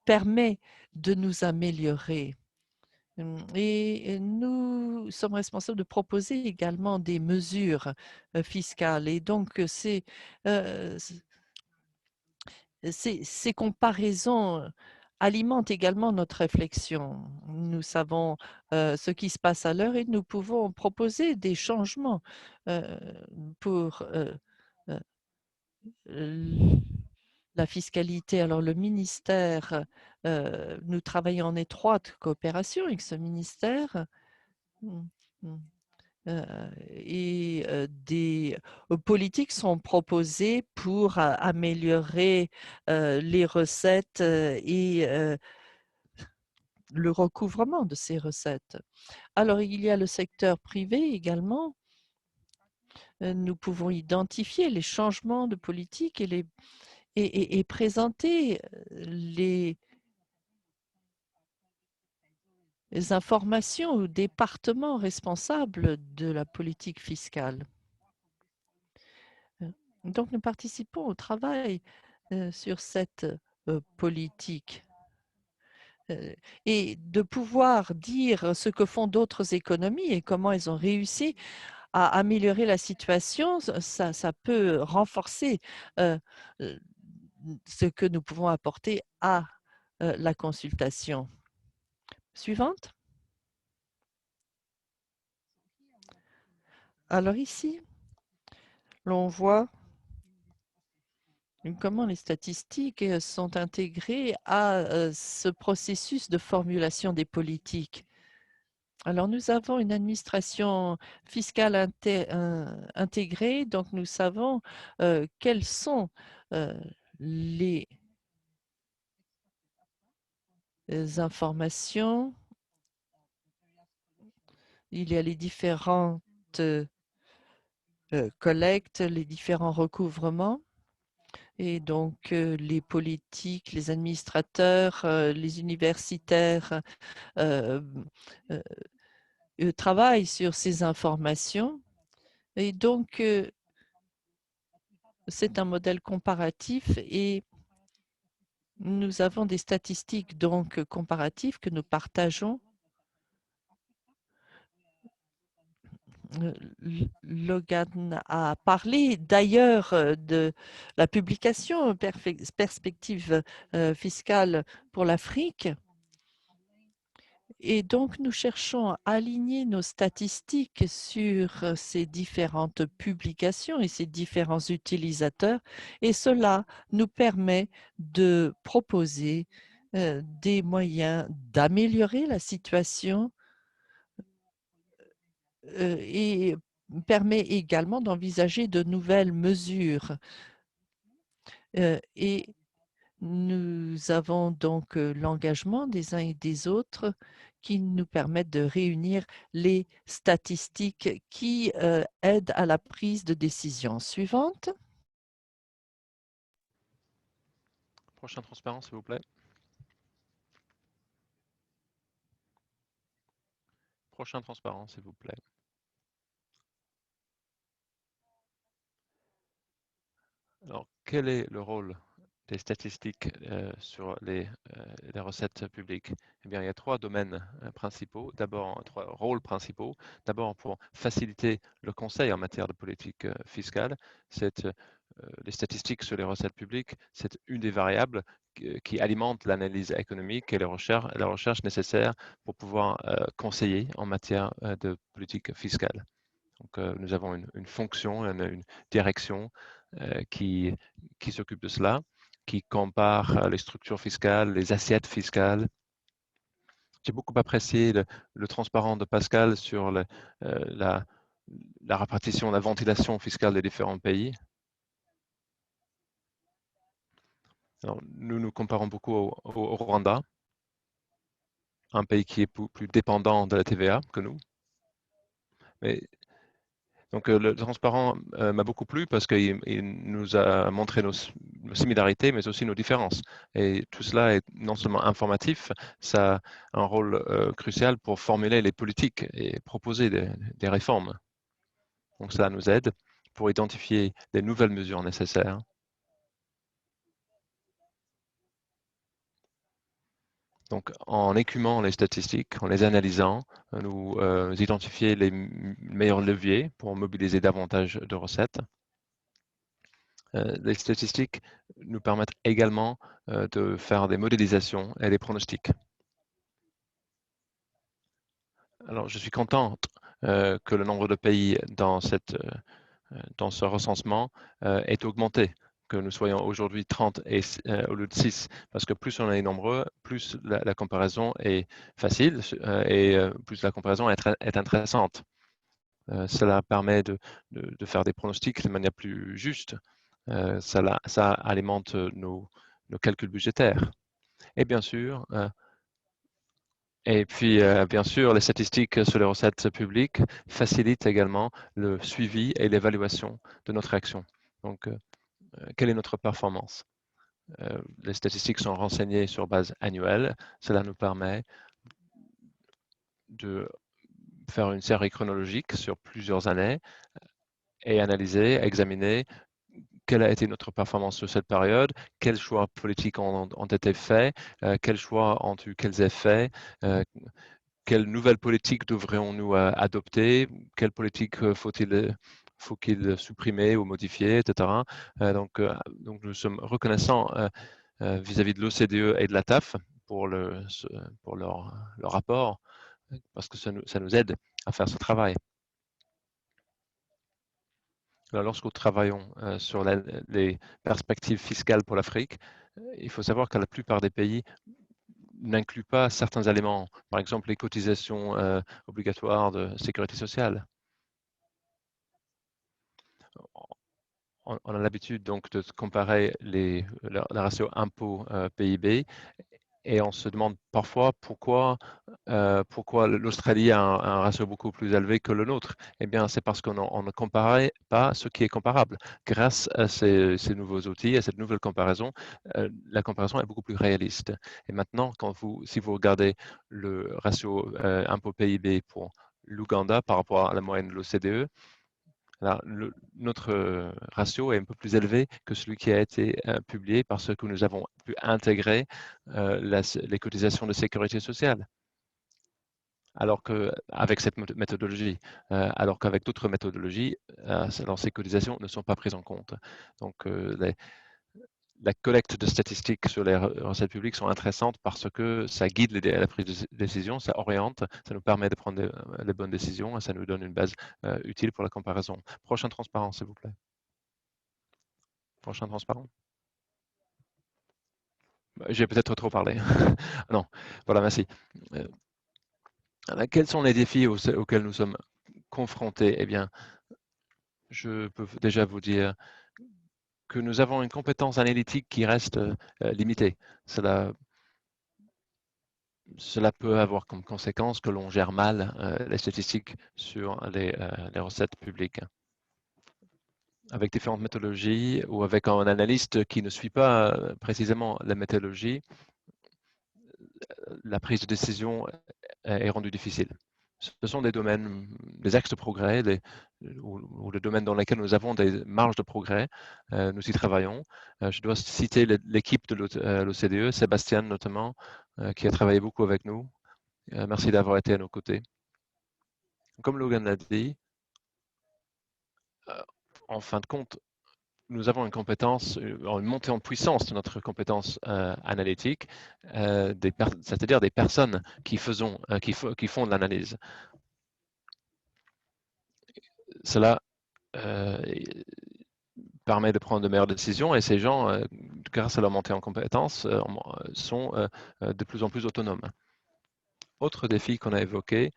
permet de nous améliorer. Et nous sommes responsables de proposer également des mesures fiscales. Et donc, euh, ces comparaisons alimentent également notre réflexion. Nous savons ce qui se passe à l'heure et nous pouvons proposer des changements euh, pour la fiscalité. Alors, le ministère, nous travaillons en étroite coopération avec ce ministère. Mm, mm. Et des politiques sont proposées pour améliorer les recettes et le recouvrement de ces recettes. Alors, il y a le secteur privé également. Nous pouvons identifier les changements de politique et présenter les informations aux départements responsables de la politique fiscale. Donc, nous participons au travail sur cette politique et de pouvoir dire ce que font d'autres économies et comment elles ont réussi à améliorer la situation, ça peut renforcer euh, euh, ce que nous pouvons apporter à la consultation. Suivante. Alors ici, l'on voit comment les statistiques sont intégrées à ce processus de formulation des politiques. Alors, nous avons une administration fiscale intégrée, donc nous savons quelles sont les informations. Il y a les différentes collectes, les différents recouvrements. Et donc, les politiques, les administrateurs, les universitaires travaillent sur ces informations. Et donc, c'est un modèle comparatif et nous avons des statistiques donc comparatives que nous partageons. Logan a parlé d'ailleurs de la publication Perspective fiscale pour l'Afrique. Et donc, nous cherchons à aligner nos statistiques sur ces différentes publications et ces différents utilisateurs. Et cela nous permet de proposer des moyens d'améliorer la situation et permet également d'envisager de nouvelles mesures. Et nous avons donc l'engagement des uns et des autres qui nous permettent de réunir les statistiques qui aident à la prise de décision. Suivante. Prochain transparent, s'il vous plaît. Prochain transparent, s'il vous plaît. Alors, quel est le rôle des statistiques sur les recettes publiques? Eh bien, il y a trois domaines principaux. D'abord, trois rôles principaux. D'abord, pour faciliter le conseil en matière de politique fiscale, les statistiques sur les recettes publiques, c'est une des variables qui alimente l'analyse économique et la recherche nécessaire pour pouvoir conseiller en matière de politique fiscale. Donc, nous avons une fonction, une direction qui s'occupe de cela, qui compare les structures fiscales, les assiettes fiscales. J'ai beaucoup apprécié le transparent de Pascal sur la répartition, la ventilation fiscale des différents pays. Alors, nous nous comparons beaucoup au Rwanda, un pays qui est plus dépendant de la TVA que nous. Mais donc, le transparent m'a beaucoup plu parce qu'il nous a montré nos similarités, mais aussi nos différences. Et tout cela est non seulement informatif, ça a un rôle crucial pour formuler les politiques et proposer des réformes. Donc, cela nous aide pour identifier les nouvelles mesures nécessaires. Donc, en écumant les statistiques, en les analysant, nous identifier les meilleurs leviers pour mobiliser davantage de recettes. Les statistiques nous permettent également de faire des modélisations et des pronostics. Alors, je suis contente que le nombre de pays dans ce recensement est augmenté, que nous soyons aujourd'hui 30 au lieu de 6, parce que plus on est nombreux, plus la comparaison est facile et plus la comparaison est intéressante. Cela permet de faire des pronostics de manière plus juste. Ça alimente nos calculs budgétaires. Et bien sûr, bien sûr, les statistiques sur les recettes publiques facilitent également le suivi et l'évaluation de notre action. Donc, quelle est notre performance? Les statistiques sont renseignées sur base annuelle. Cela nous permet de faire une série chronologique sur plusieurs années et analyser, examiner quelle a été notre performance sur cette période, quels choix politiques ont été faits, quels choix ont eu quels effets, quelles nouvelles politiques devrions-nous adopter, quelles politiques faut-il supprimer ou modifier, etc. Donc, nous sommes reconnaissants vis-à-vis de l'OCDE et de la TAF pour leur rapport, parce que ça nous aide à faire ce travail. Alors, lorsque nous travaillons sur les perspectives fiscales pour l'Afrique, il faut savoir que la plupart des pays n'incluent pas certains éléments, par exemple les cotisations obligatoires de sécurité sociale. On a l'habitude donc de comparer la ratio impôt-PIB et on se demande parfois pourquoi l'Australie a un ratio beaucoup plus élevé que le nôtre. Eh bien, c'est parce qu'on ne comparait pas ce qui est comparable. Grâce à ces nouveaux outils, à cette nouvelle comparaison, la comparaison est beaucoup plus réaliste. Et maintenant, si vous regardez le ratio impôt-PIB pour l'Ouganda par rapport à la moyenne de l'OCDE, alors, notre ratio est un peu plus élevé que celui qui a été publié parce que nous avons pu intégrer les cotisations de sécurité sociale. alors qu'avec cette méthodologie, alors qu'avec d'autres méthodologies, leurs sécurisations ne sont pas prises en compte. Donc, la collecte de statistiques sur les recettes publiques sont intéressantes parce que ça guide la prise de décision, ça oriente, ça nous permet de prendre les bonnes décisions et ça nous donne une base utile pour la comparaison. Prochain transparent, s'il vous plaît. Prochain transparent. J'ai peut-être trop parlé. Non, voilà, merci. Quels sont les défis auxquels nous sommes confrontés? Eh bien, je peux déjà vous dire que nous avons une compétence analytique qui reste limitée. Cela peut avoir comme conséquence que l'on gère mal les statistiques sur les recettes publiques. Avec différentes méthodologies ou avec un analyste qui ne suit pas précisément la méthodologie, la prise de décision est rendue difficile. Ce sont des domaines, des axes de progrès, ou des domaines dans lesquels nous avons des marges de progrès. Nous y travaillons. Je dois citer l'équipe de l'OCDE, Sébastien notamment, qui a travaillé beaucoup avec nous. Merci d'avoir été à nos côtés. Comme Logan l'a dit, en fin de compte, nous avons une compétence, une montée en puissance de notre compétence analytique, c'est-à-dire des personnes qui font de l'analyse. Cela permet de prendre de meilleures décisions et ces gens, grâce à leur montée en compétences, sont de plus en plus autonomes. Autre défi qu'on a évoqué,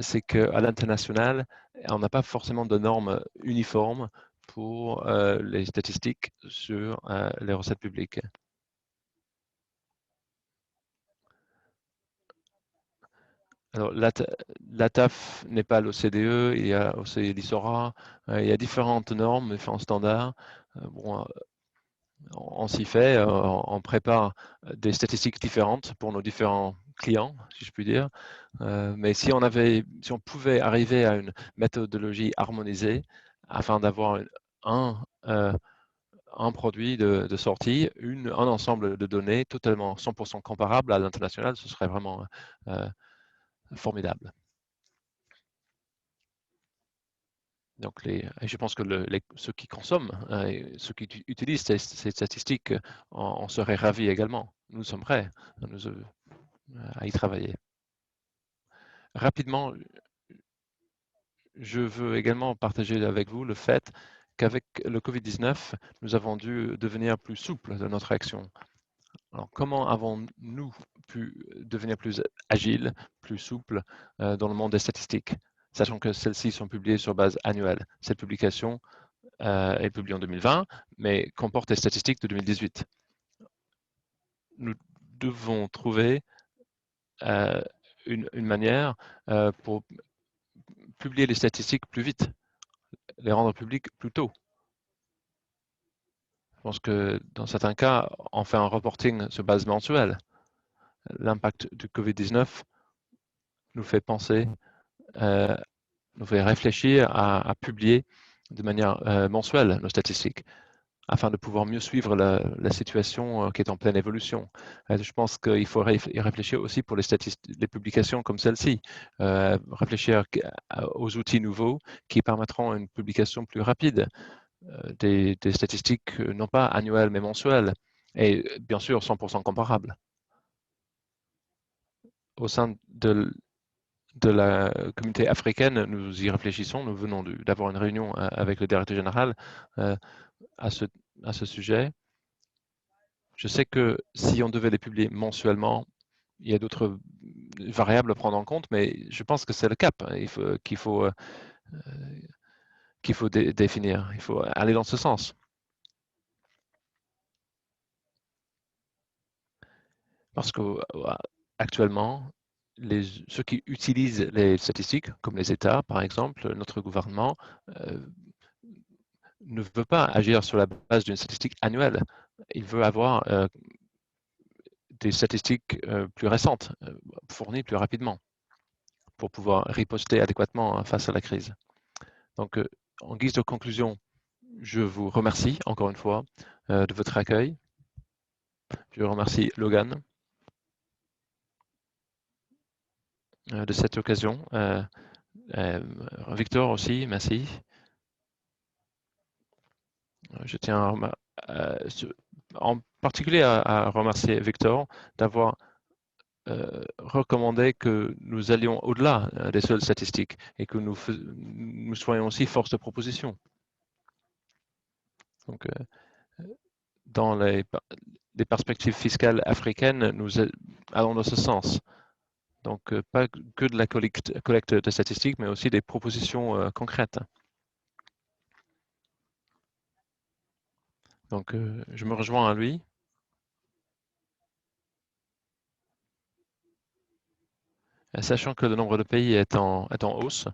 c'est qu'à l'international, on n'a pas forcément de normes uniformes pour les statistiques sur les recettes publiques. Alors, l'ATAF n'est pas l'OCDE, il y a aussi l'ISORA, il y a différentes normes, différents standards. Bon, on s'y fait, on prépare des statistiques différentes pour nos différents clients, si je puis dire. Mais si on pouvait arriver à une méthodologie harmonisée afin d'avoir un produit de sortie, un ensemble de données totalement 100% comparable à l'international, ce serait vraiment formidable. Donc, je pense que ceux qui consomment, ceux qui utilisent ces statistiques en seraient ravis également. Nous sommes prêts à y travailler. Rapidement, je veux également partager avec vous le fait qu'avec le Covid-19, nous avons dû devenir plus souples dans notre action. Alors, comment avons-nous pu devenir plus agiles, plus souples dans le monde des statistiques, sachant que celles-ci sont publiées sur base annuelle? Cette publication est publiée en 2020, mais comporte des statistiques de 2018. Nous devons trouver une manière pour publier les statistiques plus vite, les rendre publiques plus tôt. Je pense que dans certains cas, on fait un reporting sur base mensuelle. L'impact du Covid-19 nous fait penser, nous fait réfléchir à publier de manière mensuelle nos statistiques afin de pouvoir mieux suivre la situation qui est en pleine évolution. Je pense qu'il faut y réfléchir aussi pour les publications comme celle-ci, réfléchir aux outils nouveaux qui permettront une publication plus rapide, des statistiques non pas annuelles mais mensuelles, et bien sûr 100% comparables. Au sein de la communauté africaine, nous y réfléchissons. Nous venons d'avoir une réunion avec le directeur général à ce sujet. Je sais que si on devait les publier mensuellement, il y a d'autres variables à prendre en compte, mais je pense que c'est le cap qu'il faut définir. Il faut aller dans ce sens. Parce qu'actuellement, ceux qui utilisent les statistiques, comme les États par exemple, notre gouvernement, ne veut pas agir sur la base d'une statistique annuelle. Il veut avoir des statistiques plus récentes, fournies plus rapidement, pour pouvoir riposter adéquatement face à la crise. Donc, en guise de conclusion, je vous remercie encore une fois de votre accueil. Je remercie Logan. de cette occasion. Victor aussi, merci. Je tiens en particulier à remercier Victor d'avoir recommandé que nous allions au-delà des seules statistiques et que nous soyons aussi force de proposition. Donc, dans les perspectives fiscales africaines, nous allons dans ce sens. Donc, pas que de la collecte de statistiques, mais aussi des propositions concrètes. Donc, je me rejoins à lui. Sachant que le nombre de pays est en hausse,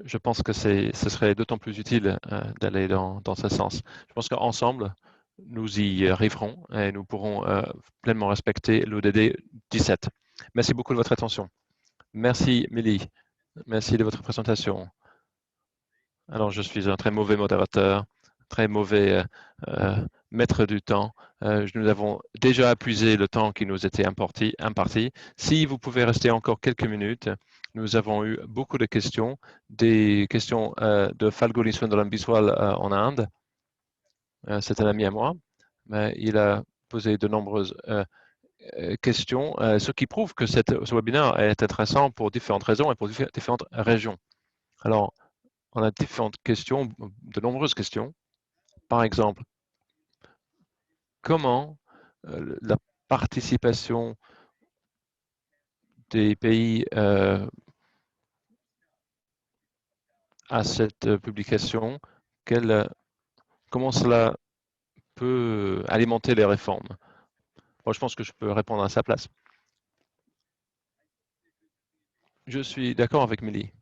je pense que ce serait d'autant plus utile d'aller dans ce sens. Je pense qu'ensemble, nous y arriverons et nous pourrons pleinement respecter l'ODD 17. Merci beaucoup de votre attention. Merci, Mélie. Merci de votre présentation. Alors, je suis un très mauvais modérateur, très mauvais maître du temps. Nous avons déjà épuisé le temps qui nous était imparti. Si vous pouvez rester encore quelques minutes, nous avons eu beaucoup de questions, des questions de Falguni Sundaram Biswal en Inde. C'est un ami à moi, mais il a posé de nombreuses questions, ce qui prouve que ce webinaire est intéressant pour différentes raisons et pour différentes régions. Alors, on a différentes questions, de nombreuses questions. Par exemple, comment la participation des pays à cette publication, comment cela peut alimenter les réformes? Moi, je pense que je peux répondre à sa place. Je suis d'accord avec Mélie.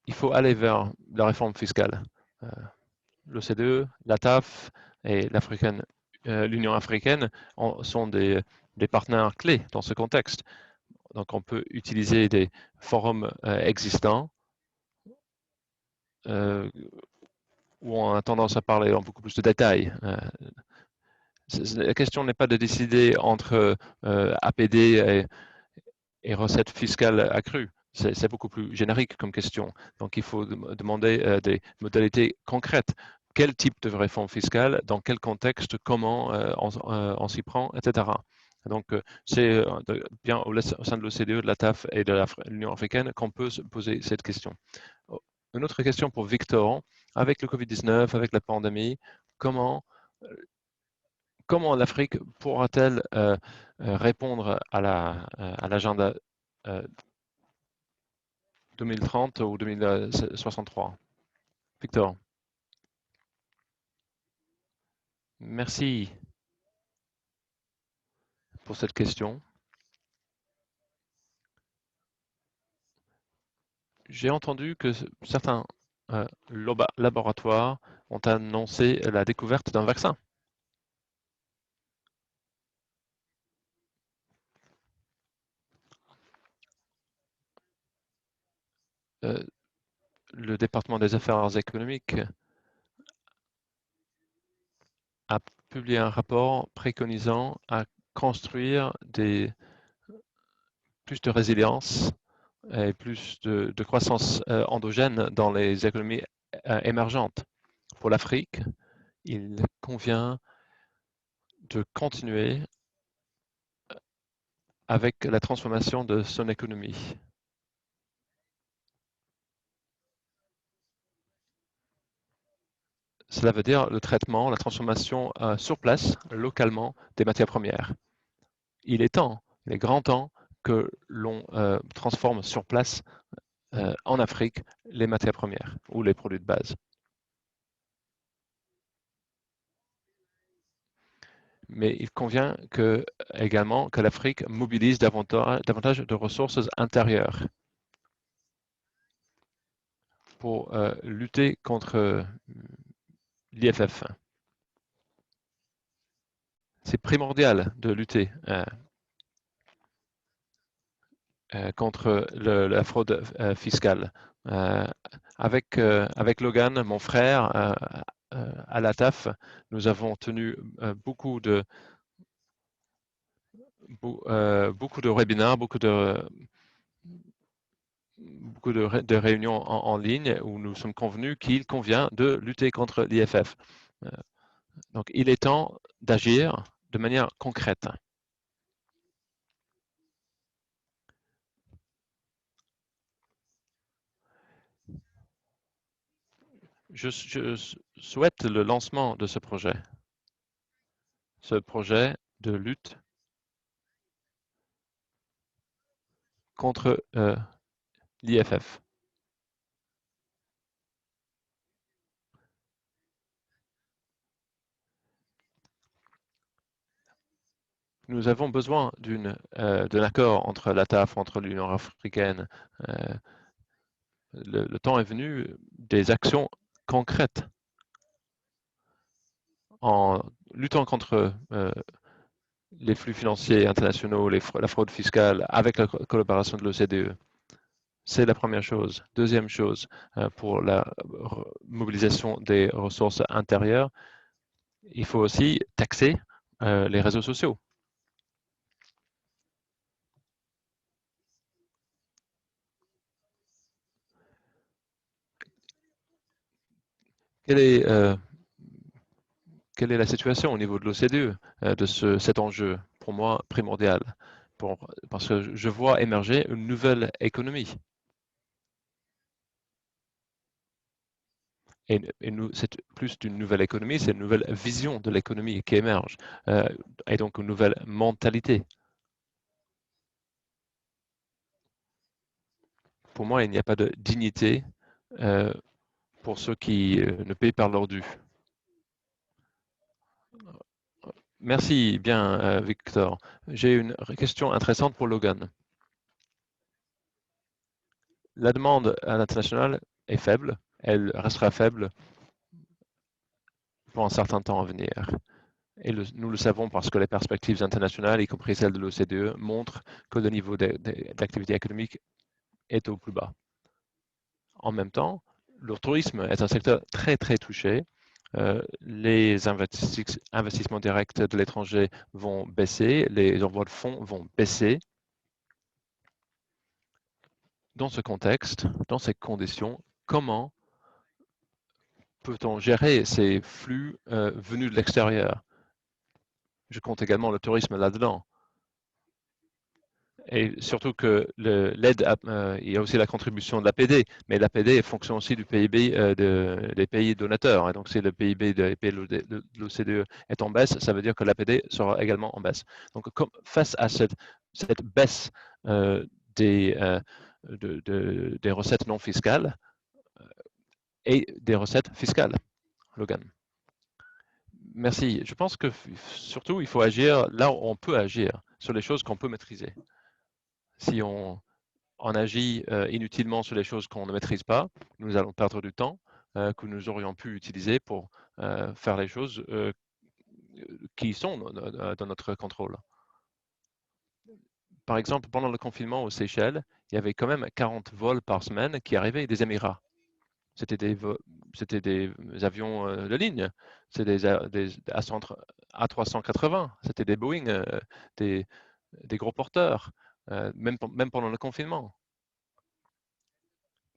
Il faut aller vers la réforme fiscale. L'OCDE, la TAF et l'Union africaine sont des partenaires clés dans ce contexte. Donc, on peut utiliser des forums existants où on a tendance à parler en beaucoup plus de détails. La question n'est pas de décider entre APD et recettes fiscales accrues. C'est beaucoup plus générique comme question. Donc, il faut demander des modalités concrètes. Quel type de réforme fiscale, dans quel contexte, comment on s'y prend, etc. Donc, c'est bien au sein de l'OCDE, de la TAF et de l'Union africaine qu'on peut se poser cette question. Une autre question pour Victor. Avec le Covid-19, avec la pandémie, comment l'Afrique pourra-t-elle répondre à l'agenda 2030 ou 2063? Victor. Merci pour cette question. J'ai entendu que certains laboratoires ont annoncé la découverte d'un vaccin. Le département des affaires économiques a publié un rapport préconisant à construire plus de résilience et plus de croissance endogène dans les économies émergentes. Pour l'Afrique, il convient de continuer avec la transformation de son économie. Cela veut dire le traitement, la transformation sur place, localement, des matières premières. Il est grand temps que l'on transforme sur place en Afrique les matières premières ou les produits de base. Mais il convient également que l'Afrique mobilise davantage de ressources intérieures pour lutter contre l'IFF. C'est primordial de lutter contre la fraude fiscale. Avec Logan, mon frère, à la TAF, nous avons tenu beaucoup beaucoup de webinaires, beaucoup de réunions en ligne où nous sommes convenus qu'il convient de lutter contre l'IFF. Donc, il est temps d'agir de manière concrète. Je souhaite le lancement de ce projet de lutte contre l'IFF. Nous avons besoin d'un accord entre la TAF, entre l'Union africaine. Le temps est venu des actions concrètes en luttant contre les flux financiers internationaux, la fraude fiscale, avec la collaboration de l'OCDE. C'est la première chose. Deuxième chose, pour la mobilisation des ressources intérieures, il faut aussi taxer les réseaux sociaux. Quelle est la situation au niveau de l'OCDE de cet enjeu, pour moi, primordial, parce que je vois émerger une nouvelle économie. Et c'est plus d'une nouvelle économie, c'est une nouvelle vision de l'économie qui émerge, et donc une nouvelle mentalité. Pour moi, il n'y a pas de dignité pour ceux qui ne payent pas leur dû. Merci bien, Victor. J'ai une question intéressante pour Logan. La demande à l'international est faible, elle restera faible pour un certain temps à venir. Et nous le savons parce que les perspectives internationales, y compris celles de l'OCDE, montrent que le niveau d'activité économique est au plus bas. En même temps, le tourisme est un secteur très très touché. Les investissements directs de l'étranger vont baisser, les envois de fonds vont baisser. Dans ce contexte, dans ces conditions, comment peut-on gérer ces flux venus de l'extérieur? Je compte également le tourisme là-dedans. Et surtout que l'aide, il y a aussi la contribution de l'APD, mais l'APD fonctionne aussi du PIB des pays donateurs. Et donc, si le PIB des pays de l'OCDE est en baisse, ça veut dire que l'APD sera également en baisse. Donc, face à cette baisse des recettes non fiscales et des recettes fiscales, Logan. Merci. Je pense que surtout, il faut agir là où on peut agir, sur les choses qu'on peut maîtriser. Si on agit inutilement sur les choses qu'on ne maîtrise pas, nous allons perdre du temps que nous aurions pu utiliser pour faire les choses qui sont dans notre contrôle. Par exemple, pendant le confinement aux Seychelles, il y avait quand même 40 vols par semaine qui arrivaient des Émirats. C'était des avions de ligne, c'était des A380, c'était des Boeing, des gros porteurs, même pendant le confinement.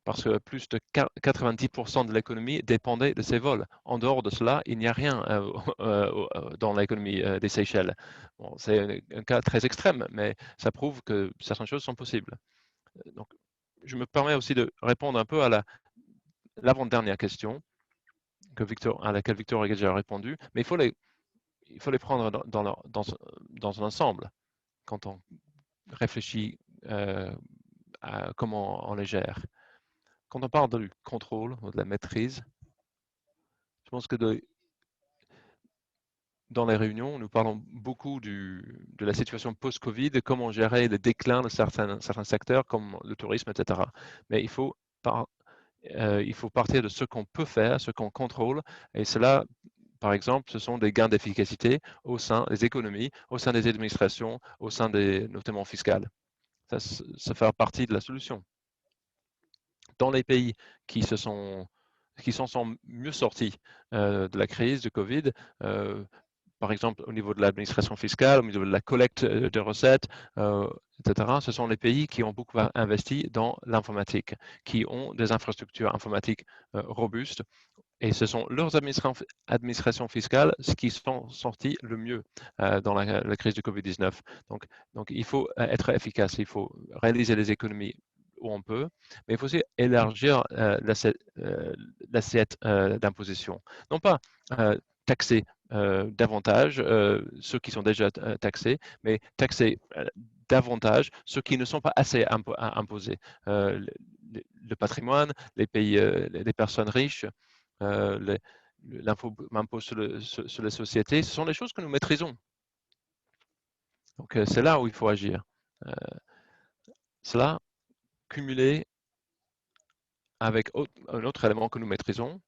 Parce que plus de 90% de l'économie dépendait de ces vols. En dehors de cela, il n'y a rien dans l'économie des Seychelles. Bon, c'est un cas très extrême, mais ça prouve que certaines choses sont possibles. Donc, je me permets aussi de répondre un peu à l'avant-dernière question à laquelle Victor a déjà répondu, mais il faut les prendre dans un ensemble quand on réfléchit à comment on les gère. Quand on parle du contrôle ou de la maîtrise, je pense que dans les réunions, nous parlons beaucoup de la situation post-Covid, de comment gérer le déclin de certains secteurs comme le tourisme, etc. Mais il faut partir de ce qu'on peut faire, ce qu'on contrôle, et cela, par exemple, ce sont des gains d'efficacité au sein des économies, au sein des administrations, au sein notamment fiscales. Ça fait partie de la solution. Dans les pays qui s'en sont mieux sortis de la crise de Covid, par exemple, au niveau de l'administration fiscale, au niveau de la collecte de recettes, etc. Ce sont les pays qui ont beaucoup investi dans l'informatique, qui ont des infrastructures informatiques robustes. Et ce sont leurs administrations fiscales qui sont sorties le mieux dans la crise du Covid-19. Donc, il faut être efficace, il faut réaliser les économies où on peut, mais il faut aussi élargir l'assiette d'imposition. Non pas taxer davantage ceux qui sont déjà taxés, mais taxer davantage ceux qui ne sont pas assez imposés. Le patrimoine, les personnes riches, l'impôt sur les sociétés, ce sont des choses que nous maîtrisons. Donc c'est là où il faut agir. Cela cumulé avec un autre élément que nous maîtrisons,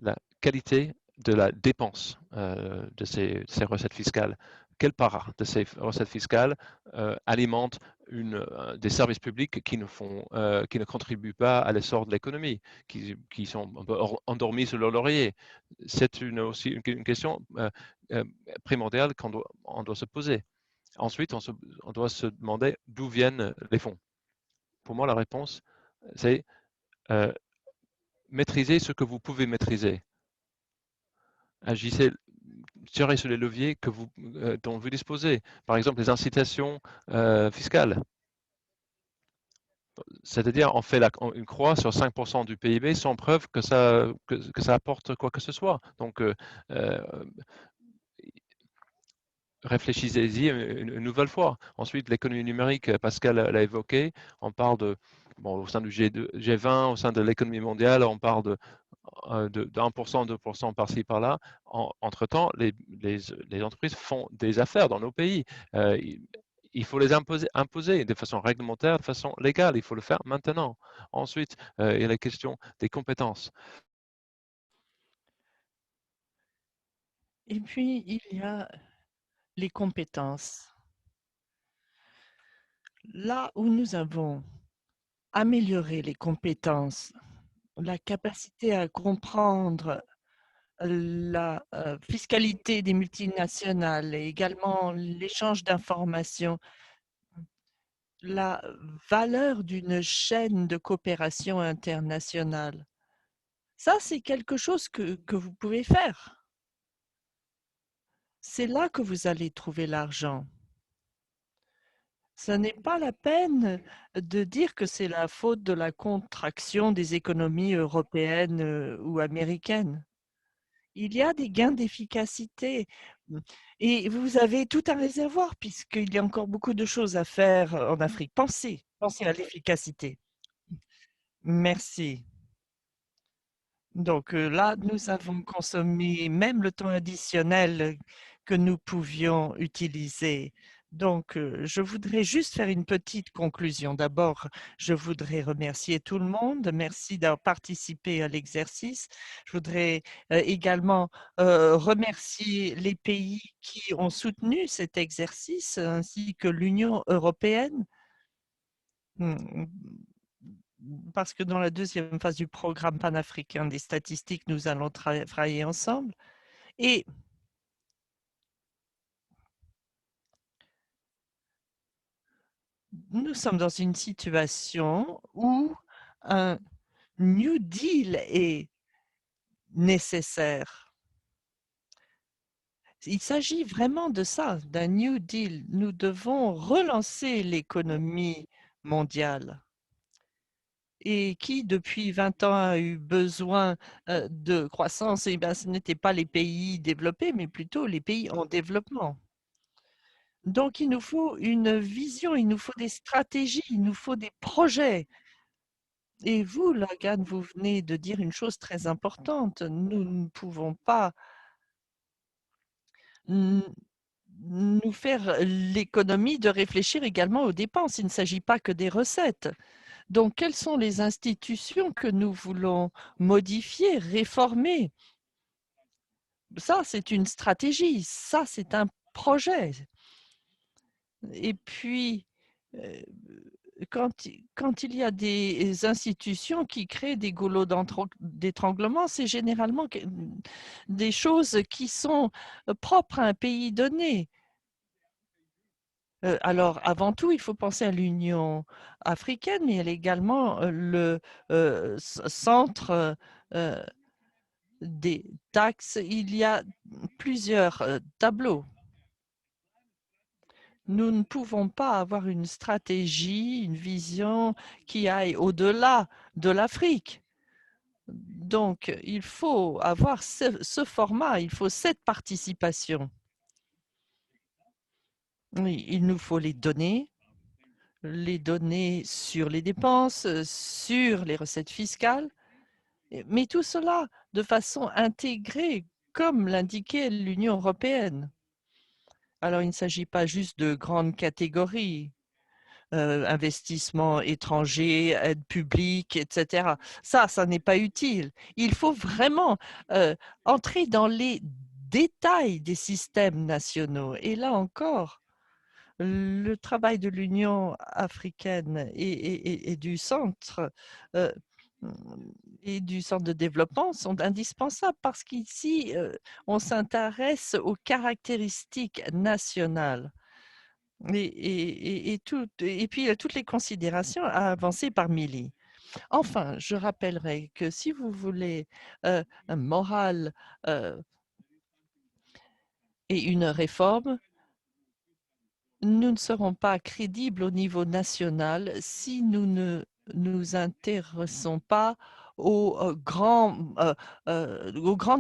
la qualité de la dépense de ces recettes fiscales. Quelle part de ces recettes fiscales alimente des services publics qui ne contribuent pas à l'essor de l'économie, qui sont un peu endormis sur leur laurier? C'est aussi une question primordiale qu'on doit se poser. Ensuite, on doit se demander d'où viennent les fonds. Pour moi, la réponse, c'est maîtriser ce que vous pouvez maîtriser. Agissez, tirez sur les leviers dont vous disposez. Par exemple, les incitations fiscales. C'est-à-dire, on fait une croix sur 5% du PIB sans preuve que ça apporte quoi que ce soit. Donc, réfléchissez-y une nouvelle fois. Ensuite, l'économie numérique, Pascal l'a évoqué. On parle au sein du G20, au sein de l'économie mondiale, on parle de 1%, 2% par-ci, par-là. Entre-temps, les entreprises font des affaires dans nos pays. Il faut les imposer de façon réglementaire, de façon légale. Il faut le faire maintenant. Ensuite, il y a la question des compétences. Et puis, il y a les compétences. Là où nous avons amélioré les compétences, la capacité à comprendre la fiscalité des multinationales et également l'échange d'informations, la valeur d'une chaîne de coopération internationale. Ça, c'est quelque chose que vous pouvez faire. C'est là que vous allez trouver l'argent. Ce n'est pas la peine de dire que c'est la faute de la contraction des économies européennes ou américaines. Il y a des gains d'efficacité et vous avez tout un réservoir puisqu'il y a encore beaucoup de choses à faire en Afrique. Pensez à l'efficacité. Merci. Donc là, nous avons consommé même le temps additionnel que nous pouvions utiliser. Donc, je voudrais juste faire une petite conclusion. D'abord, je voudrais remercier tout le monde. Merci d'avoir participé à l'exercice. Je voudrais également remercier les pays qui ont soutenu cet exercice, ainsi que l'Union européenne. Parce que dans la deuxième phase du programme panafricain des statistiques, nous allons travailler ensemble. Et nous sommes dans une situation où un New Deal est nécessaire. Il s'agit vraiment de ça, d'un New Deal. Nous devons relancer l'économie mondiale. Et qui, depuis 20 ans, a eu besoin de croissance, eh bien, ce n'étaient pas les pays développés, mais plutôt les pays en développement. Donc, il nous faut une vision, il nous faut des stratégies, il nous faut des projets. Et vous, Lagan, vous venez de dire une chose très importante. Nous ne pouvons pas nous faire l'économie de réfléchir également aux dépenses. Il ne s'agit pas que des recettes. Donc, quelles sont les institutions que nous voulons modifier, réformer? Ça, c'est une stratégie. Ça, c'est un projet. Et puis, quand il y a des institutions qui créent des goulots d'étranglement, c'est généralement des choses qui sont propres à un pays donné. Alors, avant tout, il faut penser à l'Union africaine, mais il y a également le centre des taxes. Il y a plusieurs tableaux. Nous ne pouvons pas avoir une stratégie, une vision qui aille au-delà de l'Afrique. Donc, il faut avoir ce format, il faut cette participation. Oui, il nous faut les données sur les dépenses, sur les recettes fiscales, mais tout cela de façon intégrée, comme l'indiquait l'Union européenne. Alors, il ne s'agit pas juste de grandes catégories, investissement étranger, aide publique, etc. Ça n'est pas utile. Il faut vraiment entrer dans les détails des systèmes nationaux. Et là encore, le travail de l'Union africaine et du centre euh, et du centre de développement sont indispensables parce qu'ici, on s'intéresse aux caractéristiques nationales et puis toutes les considérations à avancer par Milly. Enfin, je rappellerai que si vous voulez un moral et une réforme, nous ne serons pas crédibles au niveau national si nous ne nous intéressons pas aux grandes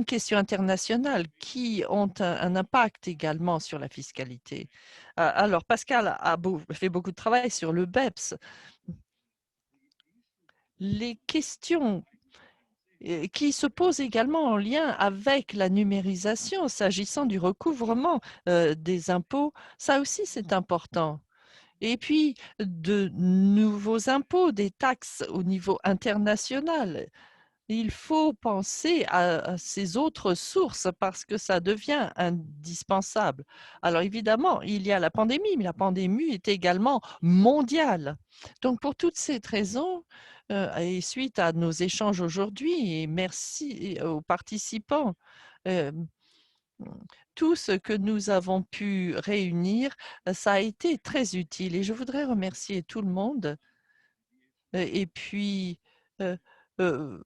questions internationales qui ont un impact également sur la fiscalité. Alors, Pascal a fait beaucoup de travail sur le BEPS. Les questions qui se posent également en lien avec la numérisation, s'agissant du recouvrement des impôts, ça aussi c'est important. Et puis, de nouveaux impôts, des taxes au niveau international. Il faut penser à ces autres sources parce que ça devient indispensable. Alors évidemment, il y a la pandémie, mais la pandémie est également mondiale. Donc pour toutes ces raisons, et suite à nos échanges aujourd'hui, et merci aux participants, euh, tout ce que nous avons pu réunir, ça a été très utile et je voudrais remercier tout le monde et puis euh, euh,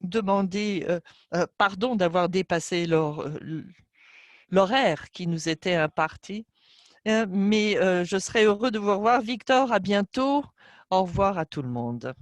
demander pardon d'avoir dépassé l'horaire qui nous était imparti, mais je serais heureux de vous revoir. Victor, à bientôt. Au revoir à tout le monde.